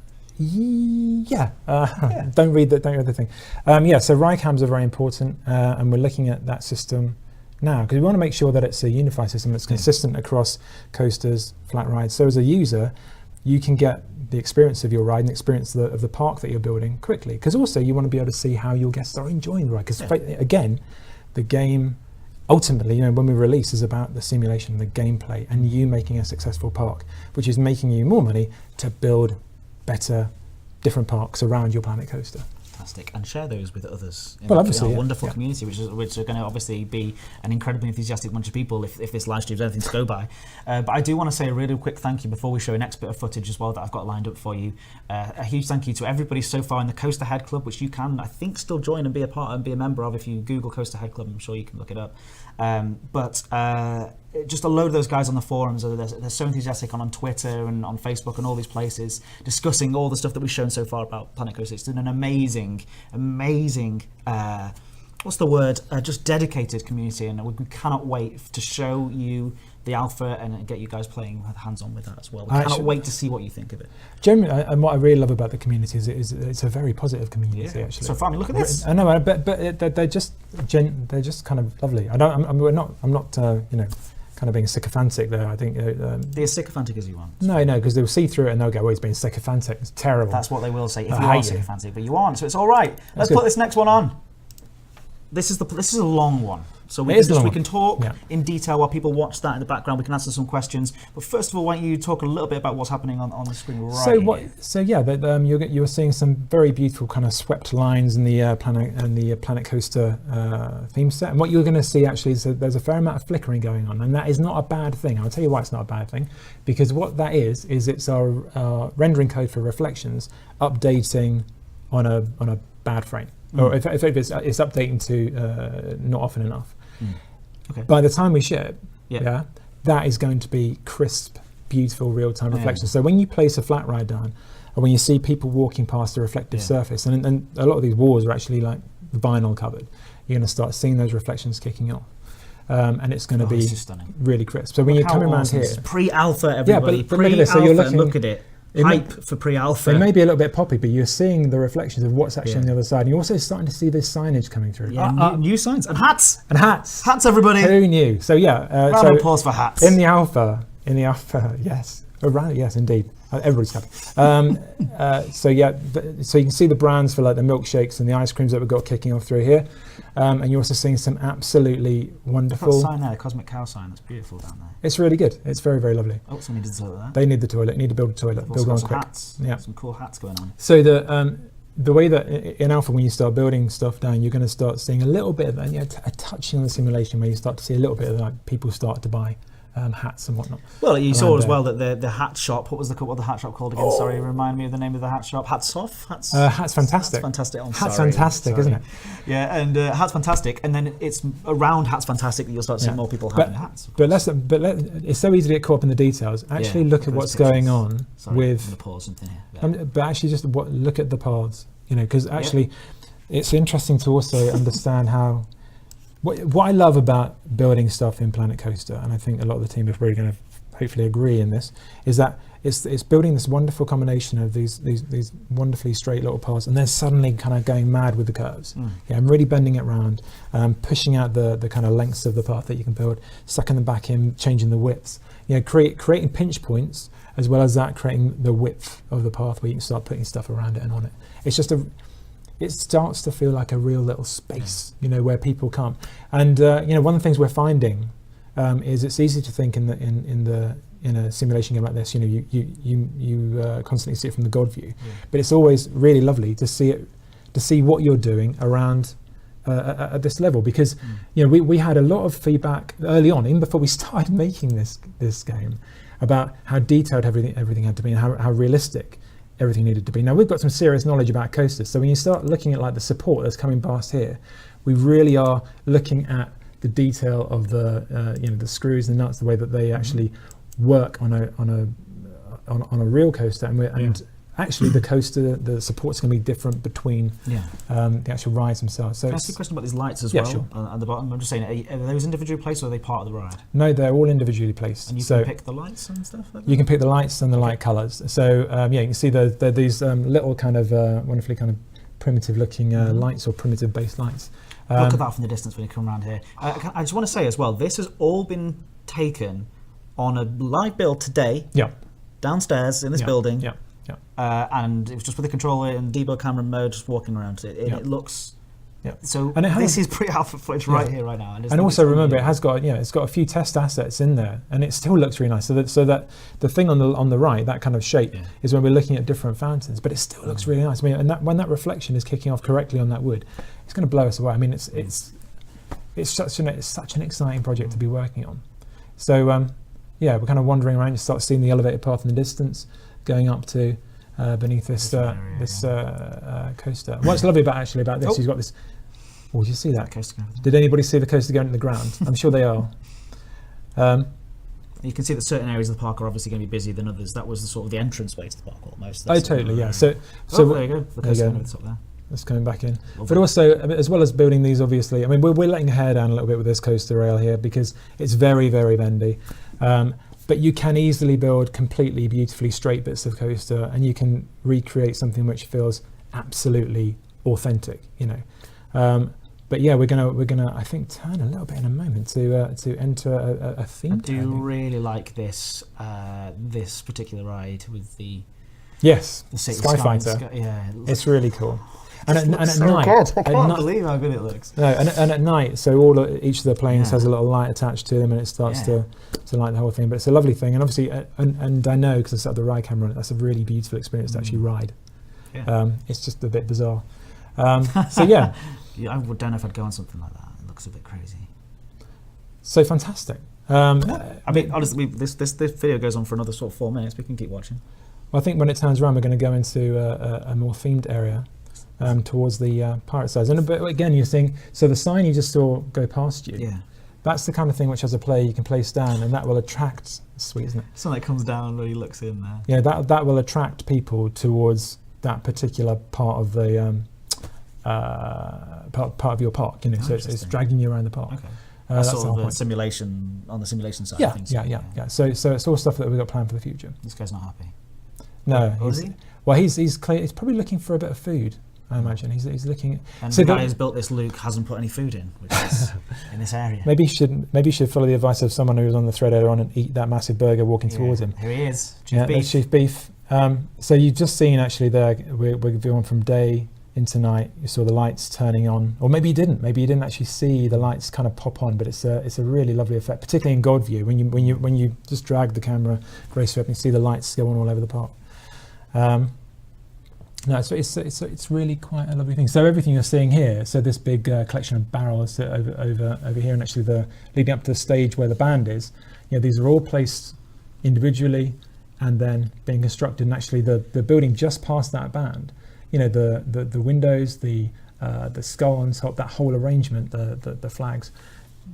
read the thing. So Rycams are very important, and we're looking at that system now, because we want to make sure that it's a unified system that's consistent across coasters, flat rides. So as a user, you can get the experience of your ride and the experience of the park that you're building quickly. Because also you want to be able to see how your guests are enjoying the ride. Because again, the game ultimately, when we release, is about the simulation, the gameplay, and you making a successful park, which is making you more money to build better, different parks around your Planet Coaster.
Fantastic, and share those with others in
obviously,
our wonderful community, which are going to obviously be an incredibly enthusiastic bunch of people if this live stream is anything to go by. But I do want to say a really quick thank you before we show a next bit of footage as well that I've got lined up for you. A huge thank you to everybody so far in the Coaster Head Club, which you can, I think, still join and be a part and be a member of if you Google Coaster Head Club. I'm sure you can look it up. Just a load of those guys on the forums. They're so enthusiastic on Twitter and on Facebook and all these places, discussing all the stuff that we've shown so far about Planet Coaster. It's been an amazing, just dedicated community, and we cannot wait to show you the alpha and get you guys playing hands-on with that as well. We cannot wait to see what you think of it.
Generally, and what I really love about the community is it's a very positive community. Actually,
so far, look at this.
I know, but they're just kind of lovely. I'm not kind of being sycophantic there. I think
they're as sycophantic as you want.
No, because they'll see through it and they'll go, "Oh, he's being sycophantic. It's terrible."
That's what they will say if you are sycophantic, but you aren't, so it's all right. Let's put this next one on. This is a long one, so we can talk in detail while people watch that in the background. We can answer some questions, but first of all, why don't you talk a little bit about what's happening on the screen here?
You're seeing some very beautiful kind of swept lines in the Planet Coaster theme set, and what you're going to see actually is that there's a fair amount of flickering going on, and that is not a bad thing. I'll tell you why it's not a bad thing, because what that is it's our rendering code for reflections updating on a bad frame. Or if it's updating to not often enough.
Okay.
By the time we ship, that is going to be crisp, beautiful real-time reflections. So when you place a flat ride down, and when you see people walking past the reflective surface, and a lot of these walls are actually like vinyl covered, you're going to start seeing those reflections kicking off. And it's going to be really crisp. So when you're coming around here,
it's pre-alpha, everybody.
But look at this. So you're looking.
Look at it. Hype for pre-alpha.
They may be a little bit poppy, but you're seeing the reflections of what's actually on the other side. And you're also starting to see this signage coming through.
New signs and hats.
Hats,
everybody.
Who knew? So
round of applause for hats.
In the alpha, yes. Yes, indeed. Everybody's happy. So you can see the brands for like the milkshakes and the ice creams that we've got kicking off through here. And you're also seeing some absolutely wonderful...
That sign there, the Cosmic Cow sign, that's beautiful down there.
It's really good. It's very, very lovely.
Oh, someone needs a toilet there.
They need the toilet, need to build a toilet. Build one quick.
Hats. Some cool hats going on.
So the way that in alpha, when you start building stuff down, you're going to start seeing a little bit of a touching on the simulation where you start to see a little bit of like people start to buy hats and whatnot.
Well, you saw as well that the hat shop. What was the hat shop called again? Sorry, remind me of the name of the hat shop. Hats Off.
Hats Fantastic.
Hats Fantastic.
Hats Fantastic, isn't it?
Yeah, and Hats Fantastic, and then it's around Hats Fantastic that you'll start seeing more people having hats.
But it's so easy to get caught up in the details. Actually, look at what's going on with.
I'm gonna pause something here.
But actually, just look at the paths. Because actually, it's interesting to also understand how. What I love about building stuff in Planet Coaster, and I think a lot of the team are really going to hopefully agree in this, is that it's building this wonderful combination of these wonderfully straight little paths, and then suddenly kind of going mad with the curves. I'm really bending it around, pushing out the kind of lengths of the path that you can build, sucking them back in, changing the widths. Creating pinch points, as well as that creating the width of the path where you can start putting stuff around it and on it. It's just it starts to feel like a real little space, where people come. And one of the things we're finding is it's easy to think in a simulation game like this, you constantly see it from the God view, but it's always really lovely to see what you're doing around at this level, because we had a lot of feedback early on, even before we started making this game, about how detailed everything had to be and how realistic everything needed to be. Now we've got some serious knowledge about coasters, so when you start looking at like the support that's coming past here, we really are looking at the detail of the the screws and nuts, the way that they actually work on a real coaster, and actually the coaster, the support's going to be different between the actual rides themselves. So
can I ask you a question about these lights as well?
Sure.
At the bottom? I'm just saying, are those individually placed, or are they part of the ride?
No, they're all individually placed.
And you can pick the lights and stuff like that?
You can pick the lights and the light colours. So you can see they're these little kind of wonderfully kind of primitive looking lights, or primitive base lights.
Look at that from the distance when you come around here. I just want to say as well, this has all been taken on a live build today, downstairs in this building. And it was just with the controller and debug camera mode, just walking around. It looks. So this is pre-alpha footage right here, right now.
And also remember, it has got it's got a few test assets in there, and it still looks really nice. So that the thing on the right, that kind of shape, is when we're looking at different fountains, but it still looks really nice. I mean, and when that reflection is kicking off correctly on that wood, it's going to blow us away. I mean, it's such an exciting project to be working on. So we're kind of wandering around. You start seeing the elevated path in the distance, going up to beneath this coaster. What's lovely about this, you've got this. Oh, did you see that? Did anybody see the coaster going into the ground? I'm sure they are.
You can see that certain areas of the park are obviously going to be busier than others. That was the sort of the entrance way to the park almost.
Totally, yeah. So
there you go. The coaster over the top there.
That's coming back in. But also, as well as building these, obviously, I mean, we're letting hair down a little bit with this coaster rail here, because it's very, very bendy. But you can easily build completely beautifully straight bits of coaster, and you can recreate something which feels absolutely authentic, But yeah, we're gonna I think turn a little bit in a moment to enter a theme. I
do really like this this particular ride with the
Skyfighter. It's really cool. And at night,
I can't believe how good it looks.
No, and at night, so each of the planes has a little light attached to them, and it starts to light the whole thing. But it's a lovely thing, and obviously, and I know because I set up the ride camera on it, that's a really beautiful experience to actually ride. It's just a bit bizarre. So yeah.
I don't know if I'd go on something like that. It looks a bit crazy.
So fantastic.
I mean, honestly, this video goes on for another sort of 4 minutes. We can keep watching.
Well, I think when it turns around, we're going to go into a more themed area. Towards the pirate sides, and again you're seeing, so the sign you just saw go past you, that's the kind of thing which as a player you can place down, and that will attract, sweet isn't it?
Something that comes down when he looks in there.
Yeah, that will attract people towards that particular part of the part of your park, so it's dragging you around the park.
Okay. That's sort of the simulation, on the simulation side of things.
Yeah. So it's all stuff that we've got planned for the future.
This guy's not happy.
No, he's probably looking for a bit of food. I imagine he's looking.
And the guy who's built this Luke hasn't put any food in, which is in this area.
Maybe you should follow the advice of someone who was on the thread earlier on and eat that massive burger walking towards him.
Here he is,
Chief Beef. So you've just seen actually there. We're going from day into night. You saw the lights turning on, or maybe you didn't. Maybe you didn't actually see the lights kind of pop on. But it's a really lovely effect, particularly in God view when you just drag the camera gracefully up and you see the lights go on all over the park. No, so it's really quite a lovely thing. So everything you're seeing here, so this big collection of barrels over here, and actually the leading up to the stage where the band is, these are all placed individually and then being constructed. And actually the building just past that band, the windows, the skull on top, that whole arrangement, the flags,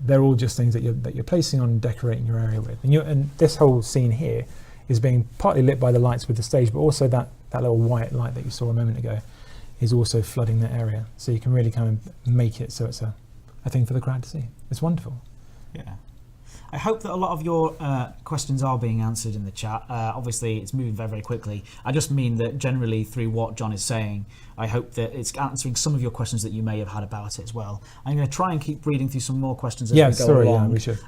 they're all just things that you're placing on and decorating your area with. And this whole scene here is being partly lit by the lights with the stage, but also that little white light that you saw a moment ago is also flooding the area. So you can really kind of make it so it's a thing for the crowd to see. It's wonderful.
Yeah. I hope that a lot of your questions are being answered in the chat. Obviously, it's moving very, very quickly. I just mean that generally through what John is saying, I hope that it's answering some of your questions that you may have had about it as well. I'm going to try and keep reading through some more questions as we go along.
Yeah, we should.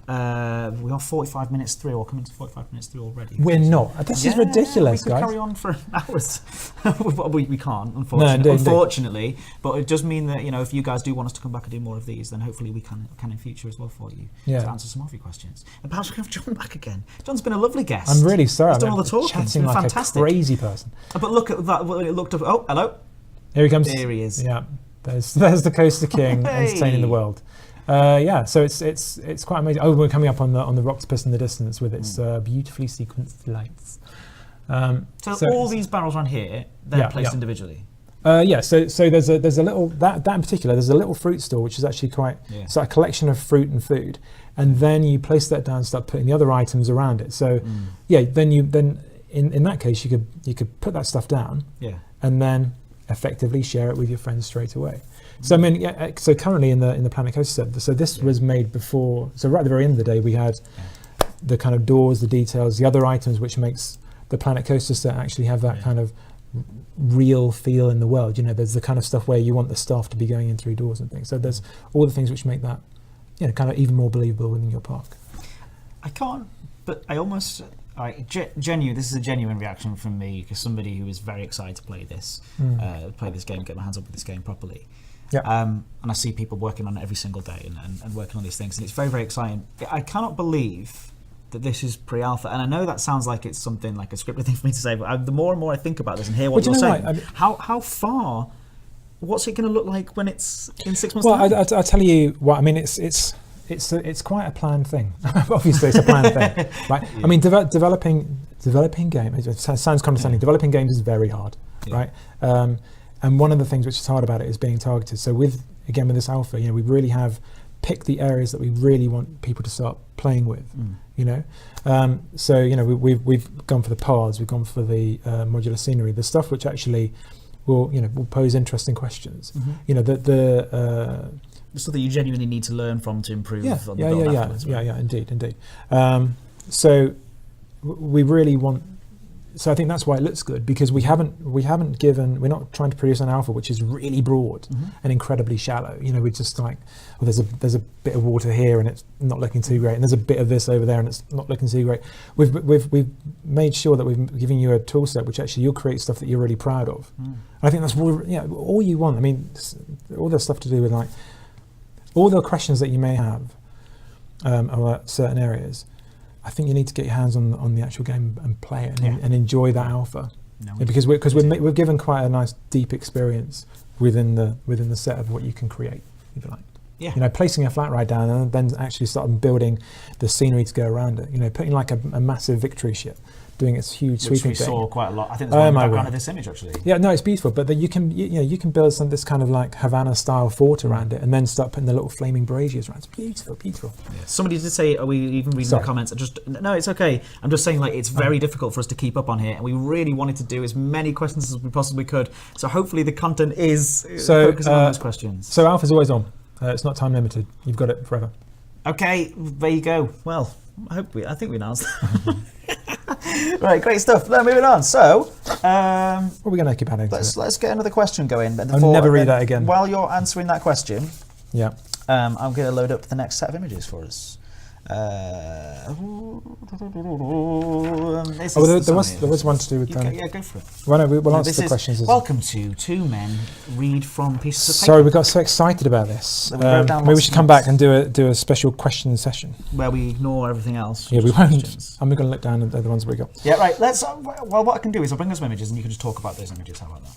We are 45 minutes through, or coming to 45 minutes through already.
We're not. This is ridiculous,
we could
guys.
carry on for hours. we can't, unfortunately.
No,
unfortunately, but it does mean that if you guys do want us to come back and do more of these, then hopefully we can in future as well for you to answer some of your questions. And perhaps we can have John back again. John's been a lovely guest.
I'm really sorry.
He's done all the talking.
Chatting like fantastic. A crazy person.
But look at that. It looked up. Oh, hello.
Here he comes.
There he is.
Yeah. There's the Coaster King entertaining the world. So it's quite amazing. Oh, we're coming up on the rocks piss in the distance with its beautifully sequenced lights.
So all these barrels around here, they're placed individually.
So there's a little that in particular. There's a little fruit store which is actually quite it's like a collection of fruit and food, and then you place that down and start putting the other items around it. So then in that case you could put that stuff down, and then effectively share it with your friends straight away. So I mean, so currently in the Planet Coaster set, so this was made before. So right at the very end of the day, we had the kind of doors, the details, the other items, which makes the Planet Coaster set actually have that kind of real feel in the world. There's the kind of stuff where you want the staff to be going in through doors and things. So there's all the things which make that, kind of even more believable within your park.
I can't, but I almost. This is a genuine reaction from me, because somebody who is very excited to play this game, get my hands up with this game properly. And I see people working on it every single day and working on these things, and it's very, very exciting. I cannot believe that this is pre-alpha, and I know that sounds like it's something like a scripted thing for me to say, but the more and more I think about this and hear what you're saying, how far, what's it going to look like when it's in 6 months' time?
Well, I'll tell you what. I mean, it's quite a planned thing. Obviously, it's a planned thing, right? I mean, developing games. It sounds condescending. Developing games is very hard, right? And one of the things which is hard about it is being targeted. So with this alpha, we really have picked the areas that we really want people to start playing with. So we've gone for the paths, we've gone for the modular scenery, the stuff which actually will pose interesting questions.
The stuff that you genuinely need to learn from to improve on the build afterwards.
Indeed. So we really want. So I think that's why it looks good, because we're not trying to produce an alpha which is really broad and incredibly shallow. We're just like, well, there's a bit of water here and it's not looking too great, and there's a bit of this over there and it's not looking too great. We've made sure that we've given you a tool set which actually you'll create stuff that you're really proud of. And I think that's all you want. I mean, all the stuff to do with like all the questions that you may have about certain areas. I think you need to get your hands on the actual game and play it and enjoy that alpha, because we've given quite a nice deep experience within the set of what you can create, if you like. Placing a flat ride down and then actually starting building the scenery to go around it. Putting like a massive victory ship, doing its huge sweeping thing.
Which we saw quite a lot. I think there's one background of this image actually.
Yeah, no, it's beautiful. But you can build this kind of like Havana style fort around it, and then start putting the little flaming braziers around. It's beautiful. Yeah.
Somebody did say, are we even reading the comments? No, it's okay. I'm just saying, like, it's very difficult for us to keep up on here, and we really wanted to do as many questions as we possibly could. So hopefully the content is focusing on those questions.
So Alpha's always on. It's not time limited. You've got it forever.
Okay, there you go. Well, I think we announced that. Right, great stuff. Now moving on. So,
what are we going to keep adding?
Let's get another question going.
I'll never read that again.
While you're answering that question,
I'm
going to load up the next set of images for us. There
was one to do with.
Go for it.
We'll answer the questions.
Welcome to Two Men Read from Pieces of Paper.
Sorry, we got so excited about this. Maybe we should come back and do a special question session
where we ignore everything else.
Yeah, we won't. I'm going to look down at the ones we got.
Yeah, right. Let's. Well, what I can do is I'll bring us some images and you can just talk about those images. How about that?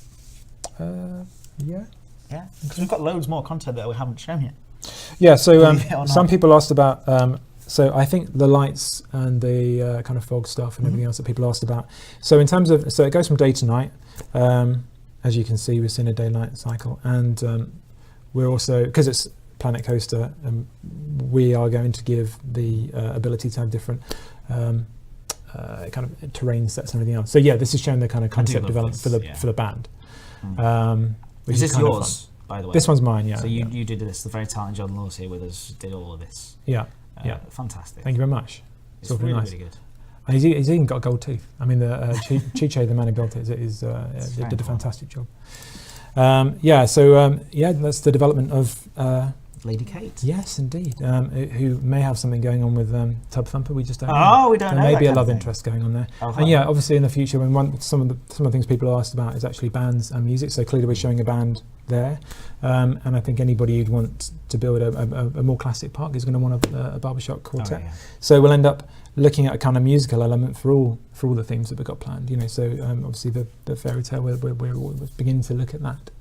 Yeah.
Yeah, because we've got loads more content that we haven't shown yet.
Yeah, so some people asked about, so I think the lights and the kind of fog stuff and everything else that people asked about. So in terms of, so it goes from day to night. As you can see, we're seeing a day-night cycle. And we're also, because it's Planet Coaster, we are going to give the ability to have different kind of terrain sets and everything else. So yeah, this is showing the kind of concept development for the band.
Is this yours, by the way?
This one's mine, yeah.
So you did this, the very talented John Laws here with us did all of this.
Yeah,
fantastic.
Thank you very much.
It's really, nice. Really good.
And he's even got gold teeth. I mean, Chiche, the man who built it, did a fantastic job. That's the development of
Lady Kate.
Yes, indeed. Who may have something going on with Tub Thumper. We just don't know.
Oh, we don't know.
There may be a love interest going on there. And yeah, obviously in the future, when some of the things people asked about is actually bands and music. So clearly we're showing a band there, and I think anybody who'd want to build a more classic park is going to want a barbershop quartet. So we'll end up looking at a kind of musical element for all the themes that we've got planned. So obviously the fairy tale we're beginning to look at that.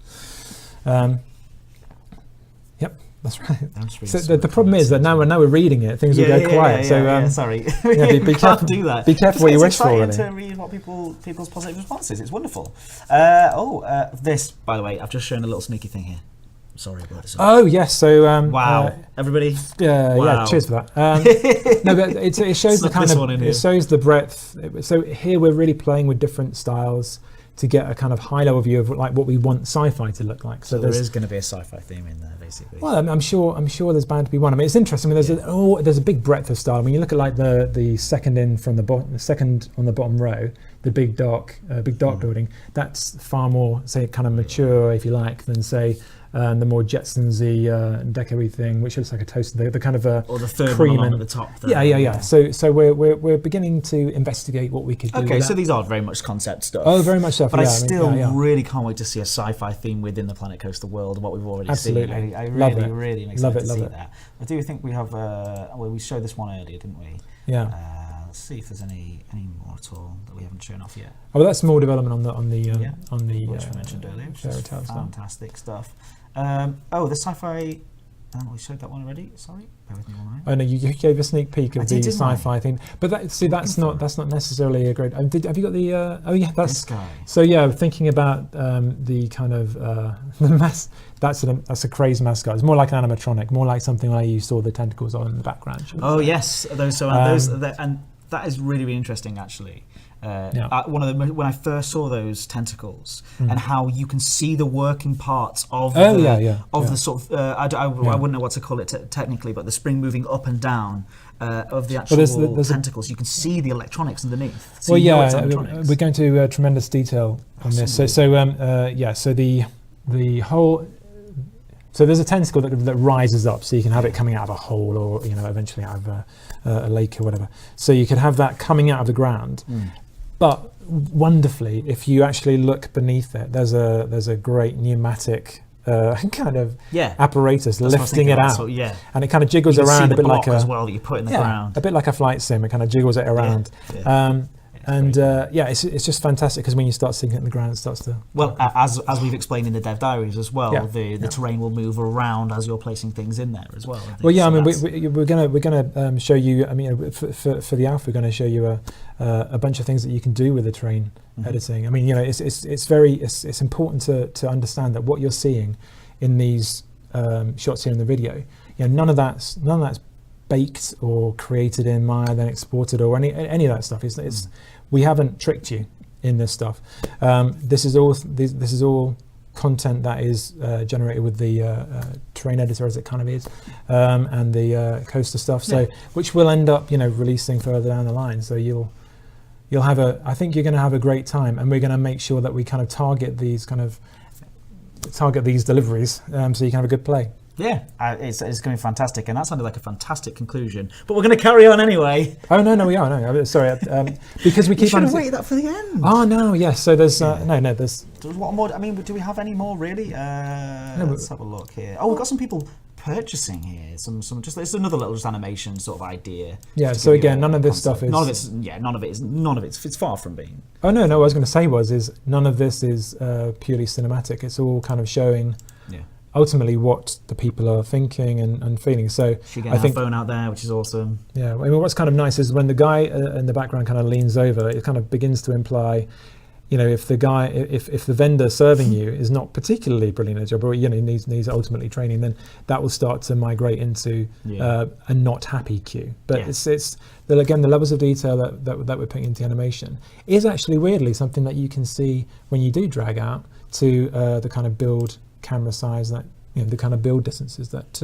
Yep. That's right. So the problem is that now we're reading it, things will go quiet.
Sorry.
Be careful.
Do that.
Be careful what you wish for.
It's exciting to read what people's positive responses. It's wonderful. This, by the way, I've just shown a little sneaky thing here. Sorry about this.
Oh yes. So
wow, everybody.
Wow. Yeah. Cheers for that. No, but it shows the kind of it shows the breadth. So here we're really playing with different styles to get a kind of high level view of like what we want sci-fi to look like.
So there is going to be a sci-fi theme in there, basically.
Well, I'm sure there's bound to be one. I mean, it's interesting. I mean, there's a big breadth of style. I mean, you look at like the second in from the bottom, the second on the bottom row, the big dark building. That's far more, say, kind of mature, if you like, than say the more Jetsons-y deco-y thing, which looks like a toaster. The kind of
or the third one at the top.
Yeah. So we're beginning to investigate what we could do.
Okay, so these are very much concept stuff.
Oh, very much so.
But I still really can't wait to see a sci-fi theme within the Planet Coaster world. What we've already seen. I really am excited to see that. I do think we have. We showed this one earlier, didn't we?
Yeah.
Let's see if there's any more at all that we haven't shown off yet.
Oh, well, that's more development on the
which we mentioned earlier, which is fantastic stuff. The sci-fi. We showed that one already. Sorry, bear with me one moment.
Oh no, you gave a sneak peek of the sci-fi thing, but that's not necessarily a great. Have you got the? That's. So yeah, thinking about the kind of the mass. That's a crazy mascot. It's more like an animatronic, more like something like you saw the tentacles on in the background.
Oh yes, and that is really, really interesting actually. When I first saw those tentacles and how you can see the working parts of the sort of I wouldn't know what to call it technically, but the spring moving up and down of the actual tentacles. You can see the electronics underneath. So
we're going to tremendous detail on this. So the whole. So there's a tentacle that rises up, so you can have it coming out of a hole, or eventually out of a lake or whatever. So you could have that coming out of the ground. But wonderfully, if you actually look beneath it, there's a great pneumatic kind of apparatus lifting it out, and it kind of jiggles around a bit like
as well that you put in the ground,
a bit like a flight sim. It kind of jiggles it around. It's just fantastic because when you start sinking it in the ground, it starts to.
Well, as we've explained in the Dev Diaries as well, the terrain will move around as you're placing things in there as well.
Well, yeah, so I mean, we're gonna show you. I mean, for the alpha, we're going to show you a bunch of things that you can do with the terrain editing. I mean, it's important to understand that what you're seeing in these shots here in the video, none of that's baked or created in Maya, then exported, or any of that stuff. We haven't tricked you in this stuff. This is all content that is generated with the terrain editor, as it kind of is, and the coaster stuff. So which we'll end up releasing further down the line. So you'll have I think you're going to have a great time, and we're going to make sure that we kind of target these deliveries, so you can have a good play.
Yeah, it's going to be fantastic, and that sounded like a fantastic conclusion. But we're going to carry on anyway.
Oh no, we are. No, sorry, because we keep.
You should have waited that for the end.
Oh no, yes. So there's there's.
What more? I mean, do we have any more really? Let's have a look here. Oh, we've got some people purchasing here? Some just it's another little just animation sort of idea.
Yeah. So again, none of this stuff is
none of it's far from being.
Oh no, what I was going to say is none of this is purely cinematic. It's all kind of showing.
Yeah.
Ultimately, what the people are thinking and feeling. So
she getting her phone out there, which is awesome.
Yeah. I mean, what's kind of nice is when the guy in the background kind of leans over, it kind of begins to imply, if the vendor serving you is not particularly brilliant at a job, or needs ultimately training, then that will start to migrate into a not happy queue. But it's the levels of detail that we're putting into animation is actually weirdly something that you can see when you do drag out to the kind of build camera size, that the kind of build distances that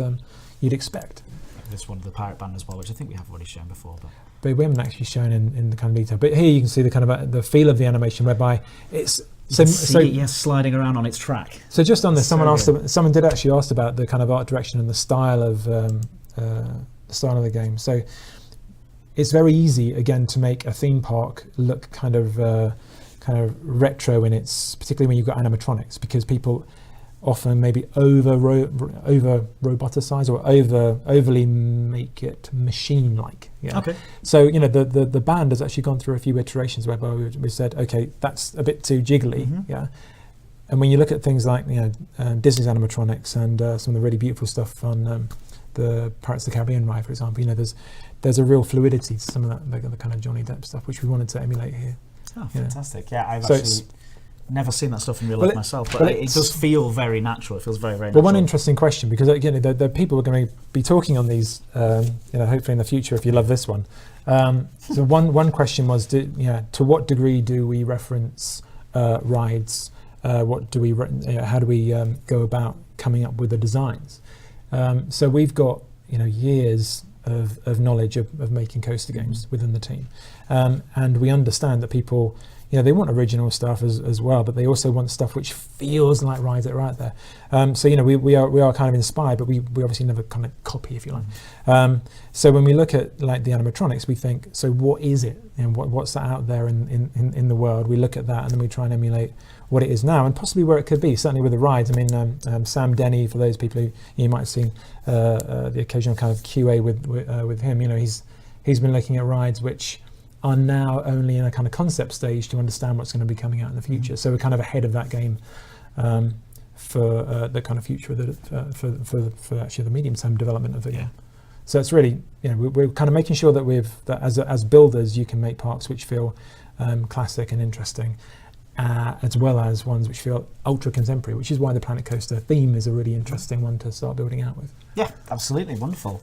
you'd expect.
This one of the Pirate Band as well, which I think we have already shown before,
but we haven't actually shown in the kind of detail. But here you can see the kind of the feel of the animation, whereby it's
sliding around on its track.
So just on this, someone did actually ask about the kind of art direction and the style of the game. So it's very easy again to make a theme park look kind of retro in its, particularly when you've got animatronics, because people often maybe over roboticize or overly make it machine-like. Yeah.
Okay.
So the band has actually gone through a few iterations whereby we said, okay, that's a bit too jiggly. Mm-hmm. Yeah. And when you look at things like Disney's animatronics and some of the really beautiful stuff on the Pirates of the Caribbean ride, for example, there's a real fluidity to some of that the kind of Johnny Depp stuff, which we wanted to emulate here.
Oh, fantastic! Yeah, I've actually never seen that stuff in real life myself, but it does feel very natural. It feels very, very natural.
Well, one interesting question, because again, the people are going to be talking on these, hopefully in the future, if you love this one. So one question was, to what degree do we reference rides? What do we? How do we go about coming up with the designs? So we've got years of knowledge of making coaster games within the team, and we understand that people. They want original stuff as well, but they also want stuff which feels like rides that are out there. So we are kind of inspired, but we obviously never kind of copy, if you like. So when we look at like the animatronics, we think, so what is it, and what's that out there in the world? We look at that and then we try and emulate what it is now, and possibly where it could be. Certainly with the rides. I mean, Sam Denny, for those people who you might have seen the occasional kind of QA with him. He's been looking at rides which are now only in a kind of concept stage to understand what's going to be coming out in the future. Mm-hmm. So we're kind of ahead of that game for the kind of future of for actually the medium-term development of the game. So it's really, we're kind of making sure that as builders, you can make parks which feel classic and interesting, as well as ones which feel ultra contemporary, which is why the Planet Coaster theme is a really interesting one to start building out with.
Yeah, absolutely, wonderful.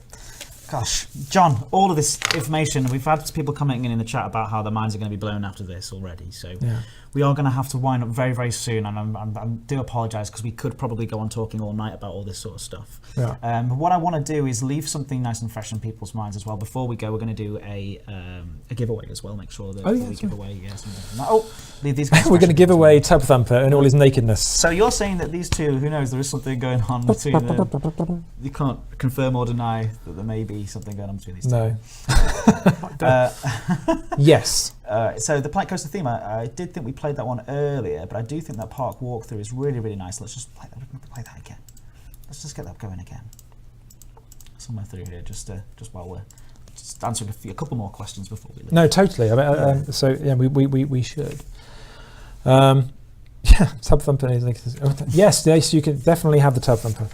Gosh, John, all of this information, we've had people commenting in the chat about how their minds are going to be blown after this already. So we are going to have to wind up very, very soon. And I do apologise because we could probably go on talking all night about all this sort of stuff. Yeah. But what I want to do is leave something nice and fresh in people's minds as well. Before we go, we're going to do a giveaway as well. Make sure that we give away something. Leave these guys.
We're going to give away Tub Thumper and all his nakedness.
So you're saying that these two, who knows, there is something going on between them. You can't confirm or deny that there may be something going on between these two.
No. Yes.
So the Planet Coaster theme, I did think we played that one earlier, but I do think that park walkthrough is really, really nice. Let's just play that again. Let's just get that going again. Somewhere through here, just while we're just answering a couple more questions before we leave.
No, totally. I mean, so yeah, we should. Tub Thumper is yes, you can definitely have the Tub Thumper.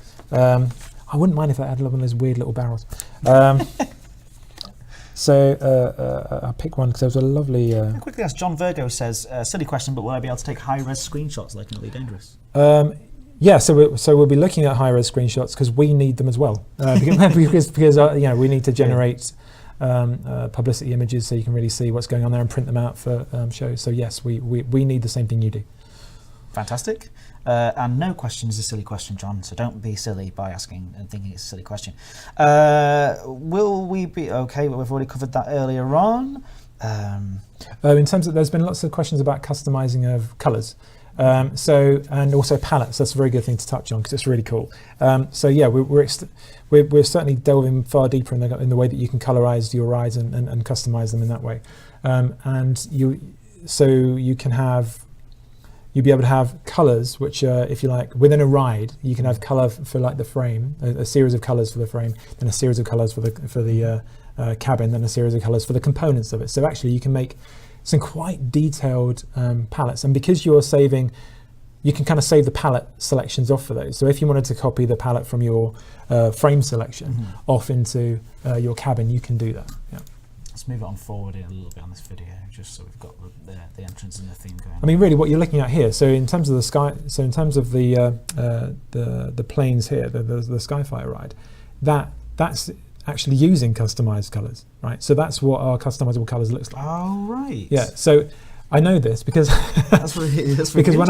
I wouldn't mind if I had one of those weird little barrels. So I'll pick one because there was a lovely...
I quickly ask, John Virgo says, silly question, but will I be able to take high-res screenshots like in Elite Dangerous?
Yeah, so we'll be looking at high-res screenshots because we need them as well. Because we need to generate publicity images so you can really see what's going on there and print them out for shows. So yes, we need the same thing you do.
Fantastic. And no question is a silly question, John, so don't be silly by asking and thinking it's a silly question. Will we be okay? We've already covered that earlier on.
In terms of, there's been lots of questions about customizing of colours. And also palettes. That's a very good thing to touch on because it's really cool. So yeah, we're certainly delving far deeper in the way that you can colorize your rides and customize them in that way. And you can have, you'll be able to have colours which are, if you like, within a ride. You can have colour for like the frame, a series of colours for the frame, then a series of colours for the cabin, then a series of colours for the components of it. So actually, you can make some quite detailed palettes, and because you're saving, you can kind of save the palette selections off for those. So if you wanted to copy the palette from your frame selection off into your cabin, you can do that. Yeah.
Let's move it on forward a little bit on this video, just so we've got the entrance and the theme going.
I mean, really, what you're looking at here. So in terms of the sky, so in terms of the planes here, the Skyfire ride, that's actually using customized colors, right? So that's what our customizable colors looks like.
Oh, right.
Yeah. So I know this because
that's really
because when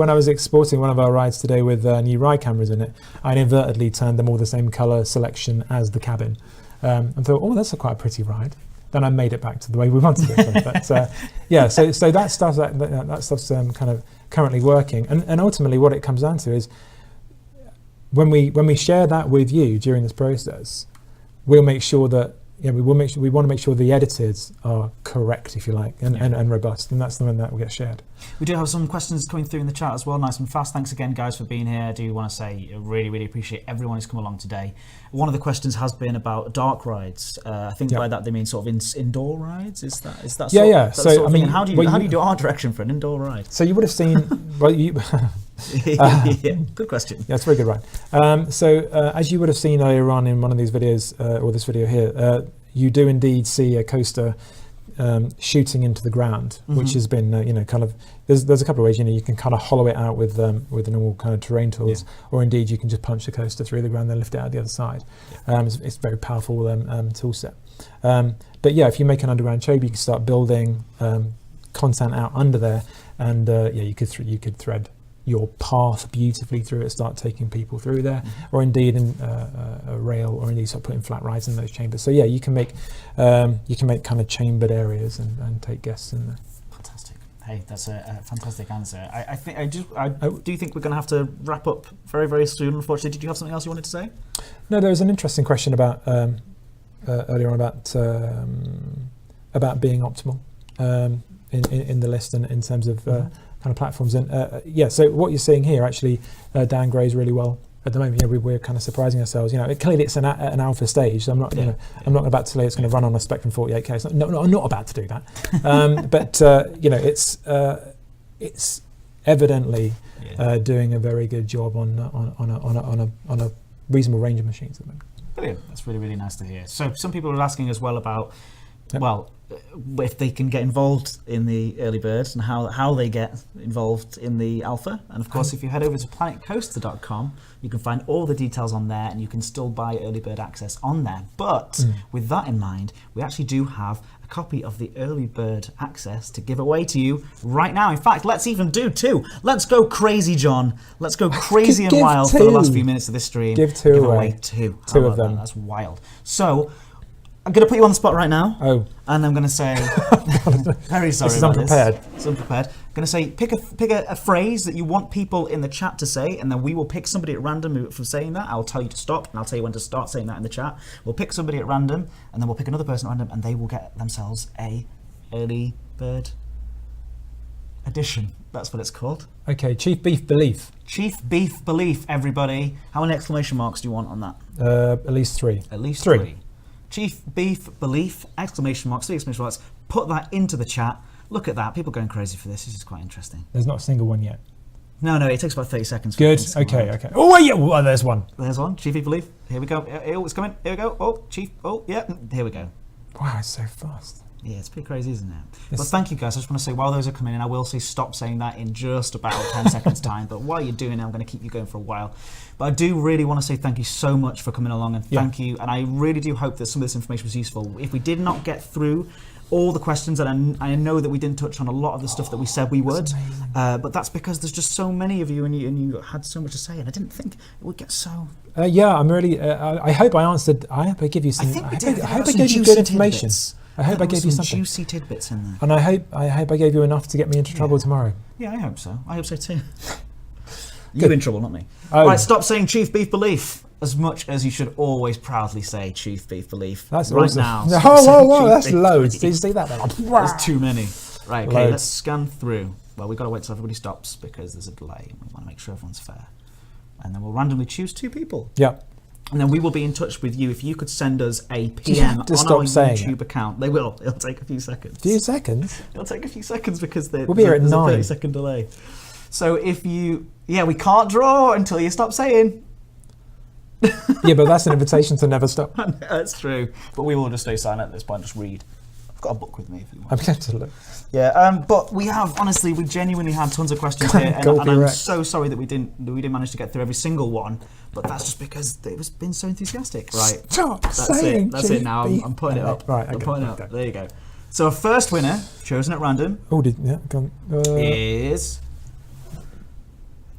I was exporting one of our rides today with new ride cameras in it, I inadvertently turned them all the same color selection as the cabin, and thought, oh, that's quite a pretty ride. Then I made it back to the way we wanted it. But yeah, so that stuff's kind of currently working, and ultimately what it comes down to is when we share that with you during this process, we'll make sure that we want to make sure the editors are correct, if you like, and robust, and that's the one that will get shared.
We do have some questions coming through in the chat as well, nice and fast. Thanks again, guys, for being here. I do want to say I really, really appreciate everyone who's come along today. One of the questions has been about dark rides. I think by that they mean sort of indoor rides. Is that
yeah?
So I mean, how do you do art direction for an indoor ride?
So you would have seen
yeah, good question.
Yeah, it's a very good ride. So as you would have seen earlier on in one of these videos, or this video here, you do indeed see a coaster shooting into the ground, which has been, kind of. There's a couple of ways. You can kind of hollow it out with the normal kind of terrain tools, or indeed you can just punch the coaster through the ground and lift it out the other side. It's a very powerful tool set. But yeah, if you make an underground chamber, you can start building content out under there, and you could thread your path beautifully through it, start taking people through there, or indeed in a rail, or indeed start putting flat rides in those chambers. So yeah, you can make kind of chambered areas and take guests in there.
Fantastic. Hey, that's a fantastic answer. I do think we're going to have to wrap up very, very soon. Unfortunately, did you have something else you wanted to say?
No, there was an interesting question about earlier on about being optimal in the list and in terms of kind of platforms, and so what you're seeing here actually Dan Gray's really well at the moment. We're kind of surprising ourselves. Clearly it's an alpha stage, so I'm not I'm not about to say it's going to run on a Spectrum 48K. No, I'm not about to do that. But it's evidently doing a very good job on a reasonable range of machines at the moment.
Brilliant. That's really, really nice to hear. So some people are asking as well about if they can get involved in the early birds and how they get involved in the alpha. And of course, if you head over to planetcoaster.com, you can find all the details on there, and you can still buy early bird access on there. But with that in mind, we actually do have a copy of the early bird access to give away to you right now. In fact, let's even do two. Let's go crazy, John. Let's go crazy and wild for the last few minutes of this stream.
Give
away two
of them.
That's wild. So I'm going to put you on the spot right now.
Oh.
And I'm going to say, very sorry.
This is unprepared.
It's unprepared. I'm going to say, pick a phrase that you want people in the chat to say, and then we will pick somebody at random for saying that. I'll tell you to stop, and I'll tell you when to start saying that in the chat. We'll pick somebody at random, and then we'll pick another person at random, and they will get themselves a early bird edition. That's what it's called.
Okay, Chief Beef Belief.
Chief Beef Belief, everybody. How many exclamation marks do you want on that?
At least three.
At least three. Chief Beef Belief, exclamation marks, 3 exclamation marks. Put that into the chat. Look at that. People going crazy for this. This is quite interesting.
There's not a single one yet.
No, it takes about 30 seconds.
Good. Okay. Oh, wait, yeah. There's one.
There's one. Chief Beef Belief. Here we go. Oh, it's coming. Here we go. Oh, Chief. Oh, yeah. Here we go.
Wow, it's so fast.
Yeah, it's pretty crazy, isn't it? But thank you, guys. I just want to say, while those are coming in, I will say stop saying that in just about 10 seconds' time. But while you're doing it, I'm going to keep you going for a while. But I do really want to say thank you so much for coming along, and thank you. And I really do hope that some of this information was useful. If we did not get through all the questions, and I know that we didn't touch on a lot of the stuff that we said we would, but that's because there's just so many of you, and you had so much to say, and I didn't think it would get so...
I'm really... I hope I answered... I hope I gave you some... I hope I gave you good information. I hope I gave you something.
Juicy tidbits in there.
And I hope I gave you enough to get me into trouble tomorrow.
Yeah, I hope so. I hope so too. You in trouble, not me. Oh. Right, stop saying Chief Beef Belief as much as you should always proudly say Chief Beef Belief.
That's
right
awesome.
Now.
Whoa, that's loads. Did you see that?
There's too many. Right, okay, let's scan through. Well, we've got to wait till everybody stops because there's a delay and we want to make sure everyone's fair. And then we'll randomly choose 2 people.
Yeah.
And then we will be in touch with you if you could send us a PM on our YouTube account. They will. It'll take a few seconds.
A few seconds?
It'll take a few seconds because we'll
be here at 9.
A 30-second delay. So if you... Yeah, we can't draw until you stop saying.
Yeah, but that's an invitation to never stop.
That's true. But we will just stay silent at this point, just read. I've got a book with me if you want.
I'm going to look.
Yeah, but we have, honestly, we genuinely had tons of questions here, and I'm so sorry that we didn't manage to get through every single one, but that's just because it was been so enthusiastic. Right.
Stop saying
That's it now. I'm putting it up.
Right,
I'm putting it up. There you go. So our first winner, chosen at random, is...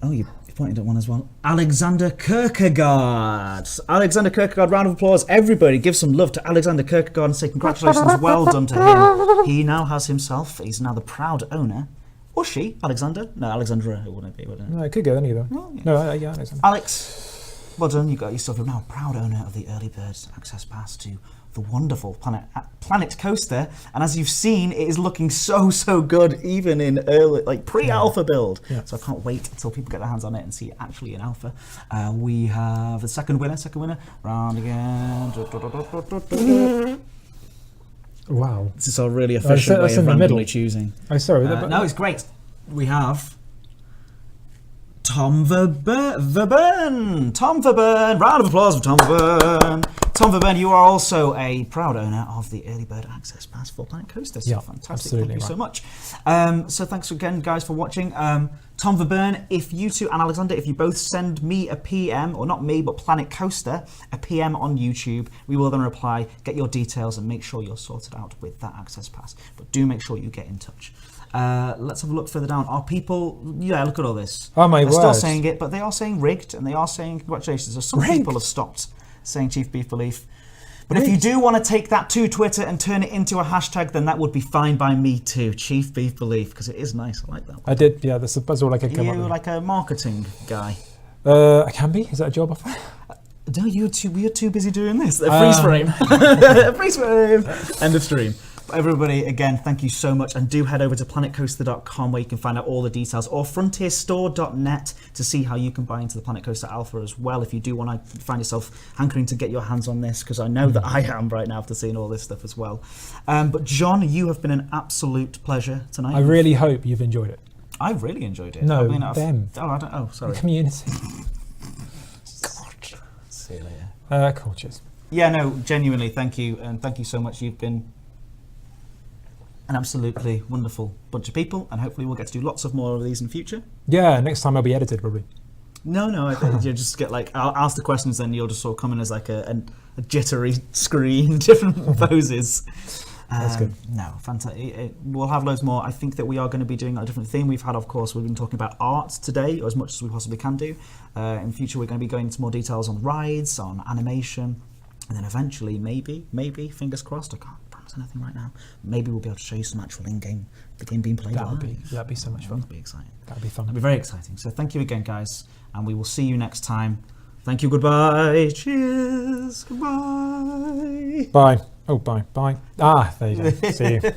Oh, you pointed at one as well. Alexander Kierkegaard. Alexander Kierkegaard, round of applause. Everybody give some love to Alexander Kierkegaard and say congratulations, well done to him. He now has himself, he's now the proud owner. Or she, Alexander? No, Alexandra, it wouldn't be, would it?
No, it could go either.
Oh, yeah.
No, yeah, Alexander.
Alex, well done, you got yourself now proud owner of the Early Bird Access Pass to the wonderful Planet Coaster, and as you've seen, it is looking so good, even in early, like pre-alpha build. Yeah. So I can't wait until people get their hands on it and see it actually in alpha. We have the second winner, round again.
Wow.
This is a really efficient way of randomly choosing.
Oh, sorry.
No, it's great. We have Tom Verburn. Tom Verburn. Round of applause for Tom Verburn. Tom Verburn, you are also a proud owner of the Early Bird Access Pass for Planet Coaster. So fantastic.
Absolutely.
Thank you so much. So thanks again, guys, for watching. Tom Verburn, if you two and Alexander, if you both send me a PM, or not me, but Planet Coaster, a PM on YouTube, we will then reply, get your details, and make sure you're sorted out with that Access Pass. But do make sure you get in touch. Let's have a look further down. Are people... Yeah, look at all this.
Oh, my word.
They're still saying it, but they are saying rigged, and they are saying congratulations. So some people have stopped saying Chief Beef Belief. But if you do want to take that to Twitter and turn it into a hashtag, then that would be fine by me too. Chief Beef Belief, because it is nice. I like that one.
I did, yeah. That's all I could come up with.
Are you like a marketing guy?
I can be. Is that a job offer?
No, we are too busy doing this. Freeze frame. Freeze frame. End of stream. Everybody, again, thank you so much, and do head over to planetcoaster.com where you can find out all the details, or frontierstore.net to see how you can buy into the Planet Coaster Alpha as well if you do want to find yourself hankering to get your hands on this, because I know that I am right now after seeing all this stuff as well. But John, you have been an absolute pleasure tonight.
I really hope you've enjoyed it.
I've really enjoyed it.
No, them.
Sorry.
The community.
God. See you later.
Cool, cheers.
Yeah, no, genuinely, thank you, and thank you so much. You've been an absolutely wonderful bunch of people, and hopefully we'll get to do lots of more of these in the future.
Yeah, next time I'll be edited probably.
No, you just get like, I'll ask the questions, then you'll just sort of come in as like a jittery screen, different poses.
That's good.
No, fantastic. We'll have loads more. I think that we are going to be doing a different thing. We've been talking about art today, or as much as we possibly can do. In future, we're going to be going into more details on rides, on animation, and then eventually, maybe, fingers crossed, I can't promise anything right now, maybe we'll be able to show you some actual in-game, the game being played live.
That'd be so much fun.
That'd be exciting.
That'd be fun.
That'd be very exciting. So thank you again, guys, and we will see you next time. Thank you, goodbye, cheers, goodbye.
Bye. Oh, bye. Ah, there you go. See you.